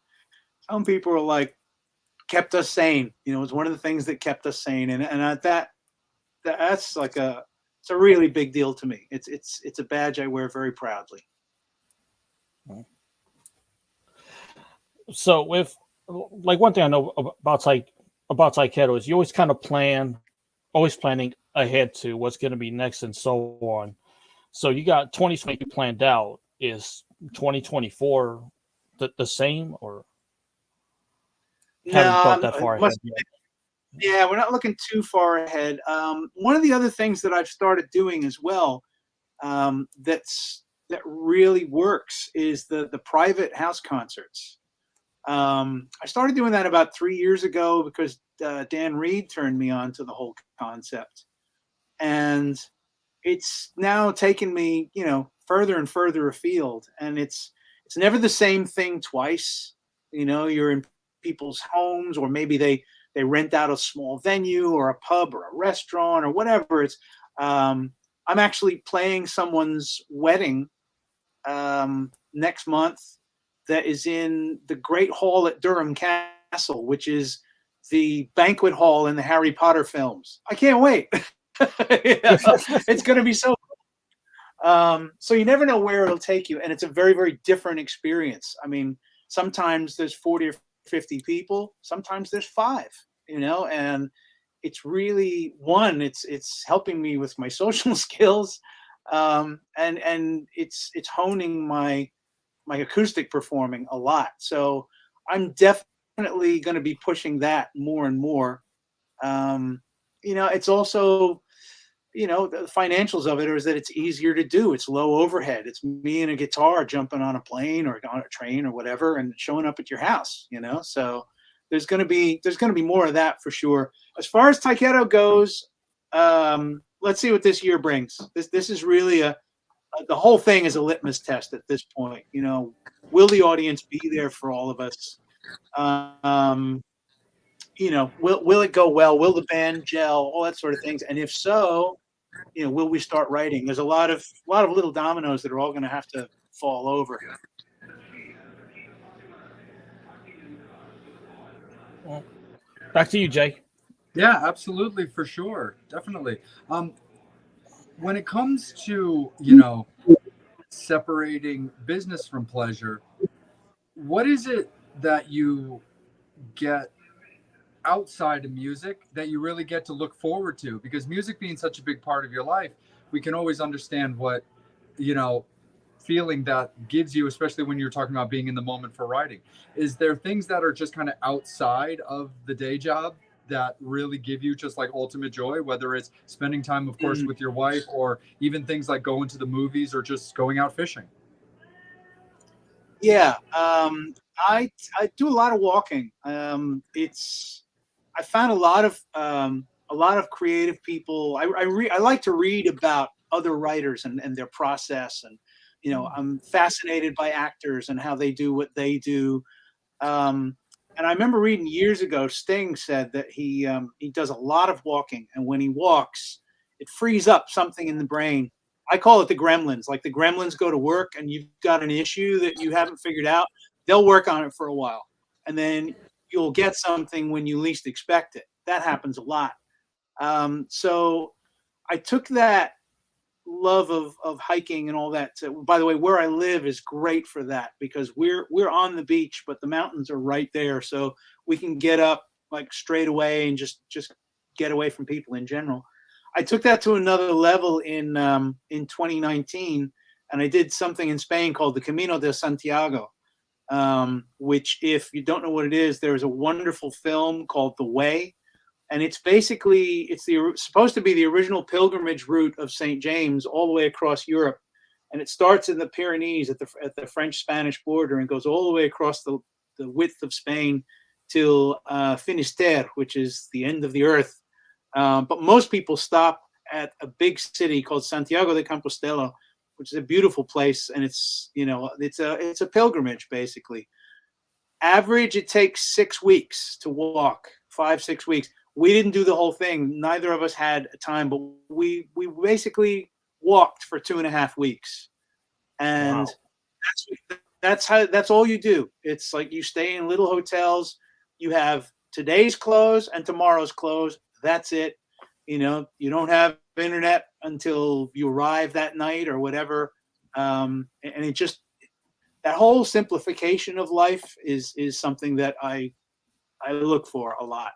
some people are like, kept us sane. It was one of the things that kept us sane. And that's like it's a really big deal to me. It's a badge I wear very proudly. So with like one thing I know about Tyketto is you always kind of always planning ahead to what's going to be next and so on. So you got 2020 planned out. Is 2024 the same, or haven't thought that far ahead yet? Yeah, we're not looking too far ahead. One of the other things that I've started doing as well, that really works, is the private house concerts. I started doing that about 3 years ago because Dan Reed turned me on to the whole concept, and it's now taken me, further and further afield. And it's never the same thing twice. You're in people's homes, or maybe they rent out a small venue or a pub or a restaurant or whatever. It's I'm actually playing someone's wedding next month. That is in the Great Hall at Durham Castle, which is the banquet hall in the Harry Potter films. I can't wait. It's going to be so cool. So you never know where it'll take you. And it's a very, very different experience. I mean, sometimes there's 40 or 50 people. Sometimes there's 5, and it's really it's helping me with my social skills. And it's honing my acoustic performing a lot. So I'm definitely going to be pushing that more and more. It's also, the financials of it is that it's easier to do. It's low overhead. It's me and a guitar jumping on a plane or on a train or whatever and showing up at your house, so there's going to be more of that for sure. As far as Tyketto goes, let's see what this year brings. This is really the whole thing is a litmus test at this point. Will the audience be there for all of us? Will it go well? Will the band gel? All that sort of things. And if so, will we start writing? There's a lot of little dominoes that are all going to have to fall over. Well, back to you, Jay. Yeah, absolutely, for sure, definitely. When it comes to separating business from pleasure, what is it that you get outside of music that you really get to look forward to? Because music being such a big part of your life, we can always understand what feeling that gives you, especially when you're talking about being in the moment for writing. Is there things that are just kind of outside of the day job that really give you just like ultimate joy, whether it's spending time, of course, with your wife, or even things like going to the movies or just going out fishing? Yeah, I do a lot of walking. I found a lot of creative people. I like to read about other writers and their process, and I'm fascinated by actors and how they do what they do. And I remember reading years ago, Sting said that he does a lot of walking, and when he walks, it frees up something in the brain. I call it the gremlins. Like the gremlins go to work, and you've got an issue that you haven't figured out. They'll work on it for a while, and then you'll get something when you least expect it. That happens a lot. So I took that love of hiking and all that. So, by the way, where I live is great for that because we're on the beach, but the mountains are right there, so we can get up like straight away and just get away from people in general. I took that to another level in 2019, and I did something in Spain called the Camino de Santiago, which, if you don't know what it is, there is a wonderful film called The Way, and it's basically supposed to be the original pilgrimage route of St. James all the way across Europe, and it starts in the Pyrenees at the French-Spanish border and goes all the way across the width of Spain till Finisterre, which is the end of the earth. But most people stop at a big city called Santiago de Compostela, which is a beautiful place, and it's a pilgrimage basically. Average, it takes 6 weeks to walk, 5-6 weeks. We didn't do the whole thing. Neither of us had time, but we basically walked for 2.5 weeks, and wow. That's all you do. It's like you stay in little hotels. You have today's clothes and tomorrow's clothes. That's it. You don't have internet until you arrive that night or whatever. And it just, that whole simplification of life is something that I look for a lot.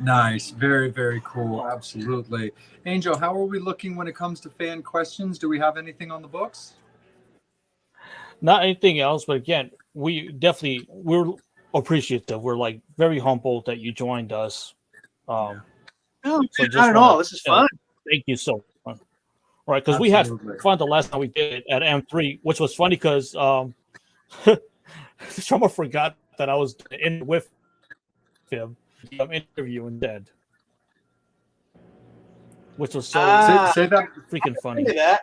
Nice. Very, very cool. Absolutely. Angel, how are we looking when it comes to fan questions? Do we have anything on the books? Not anything else, but again, we're appreciative. We're like very humbled that you joined us. No, so not at all. This is fun. Thank you so much. Right, because we had fun the last time we did it at M3, which was funny because the drummer forgot that I was in with him. I'm interviewing Dead, which was so say that freaking funny. That.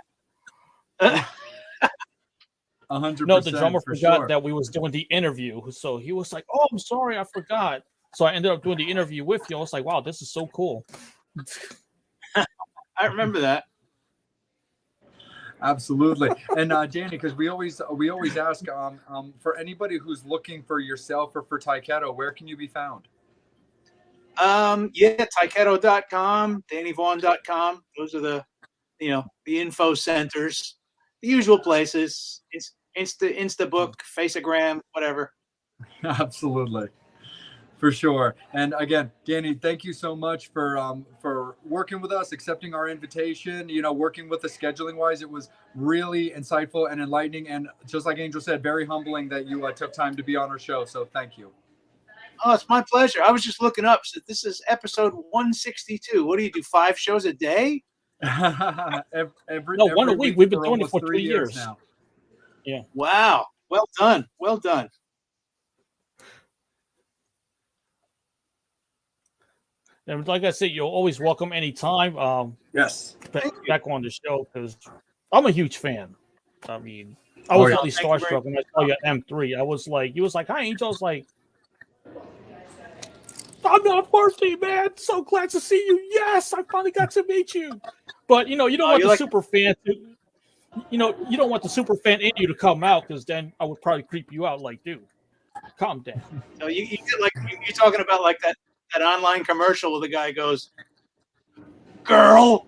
100%. No, the drummer forgot sure. that we was doing the interview, so he was like, "Oh, I'm sorry, I forgot." So I ended up doing the interview with you. I was like, "Wow, this is so cool." I remember that. Absolutely. And Danny, because we always ask for anybody who's looking for yourself or for Tyketto, where can you be found? Tyketto.com, DannyVaughn.com. Those are the info centers, the usual places. It's Instabook, Faceagram, whatever. Absolutely. For sure. And again, Danny, thank you so much for working with us, accepting our invitation, working with us scheduling wise. It was really insightful and enlightening. And just like Angel said, very humbling that you took time to be on our show. So thank you. Oh, it's my pleasure. I was just looking up. So this is episode 162. What do you do? 5 shows a day? every one a week. We've been doing it for 3 years now. Yeah. Wow. Well done. Well done. And like I said, you're always welcome anytime. Yes. Back on the show because I'm a huge fan. I mean, I was really starstruck when I saw you at M3. I was like, he was like, "Hi, Angel." I was like, "I'm not Marty, man. So glad to see you. Yes, I finally got to meet you." But you don't want the super fan to, you don't want the super fan in you to come out because then I would probably creep you out. Like, dude, calm down. So you get like you're talking about like that online commercial where the guy goes, "Girl."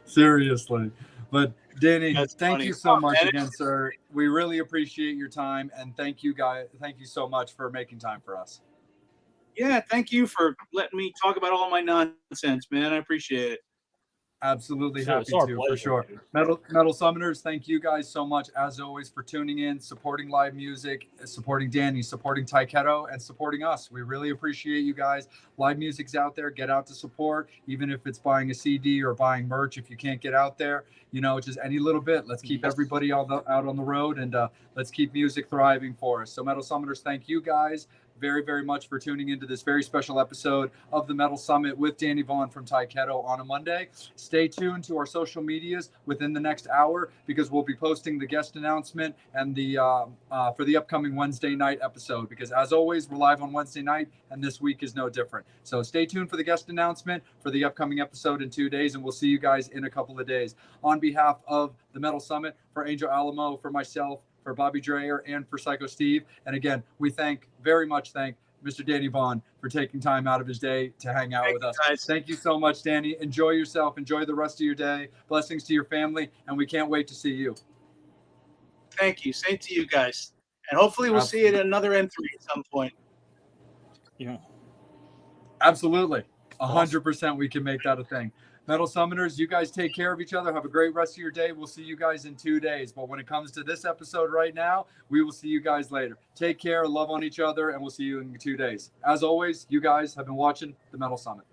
Seriously. But Danny, thank you so much man. again, sir. We really appreciate your time, and thank you guys. Thank you so much for making time for us. Yeah, thank you for letting me talk about all my nonsense, man. I appreciate it. Absolutely happy to, for sure. Metal Summoners, thank you guys so much, as always, for tuning in, supporting live music, supporting Danny, supporting Tyketto, and supporting us. We really appreciate you guys. Live music's out there. Get out to support, even if it's buying a CD or buying merch. If you can't get out there, just any little bit. Let's keep everybody out on the road, and let's keep music thriving for us. So Metal Summoners, thank you guys very, very much for tuning into this very special episode of the Metal Summit with Danny Vaughn from Tyketto on a Monday. Stay tuned to our social medias within the next hour because we'll be posting the guest announcement and the for the upcoming Wednesday night episode, because as always, we're live on Wednesday night and this week is no different. So stay tuned for the guest announcement for the upcoming episode in 2 days, and we'll see you guys in a couple of days. On behalf of the Metal Summit, for Angel Alamo, for myself, for Bobby Dreyer, and for Psycho Steve. And again, we very much thank Mr. Danny Vaughn for taking time out of his day to hang out with us. Guys. Thank you so much, Danny. Enjoy yourself. Enjoy the rest of your day. Blessings to your family, and we can't wait to see you. Thank you. Same to you guys. And hopefully we'll see it at another M3 at some point. Yeah. Absolutely. 100% we can make that a thing. Metal Summoners, you guys take care of each other. Have a great rest of your day. We'll see you guys in 2 days. But when it comes to this episode right now, we will see you guys later. Take care, love on each other, and we'll see you in 2 days. As always, you guys have been watching The Metal Summit.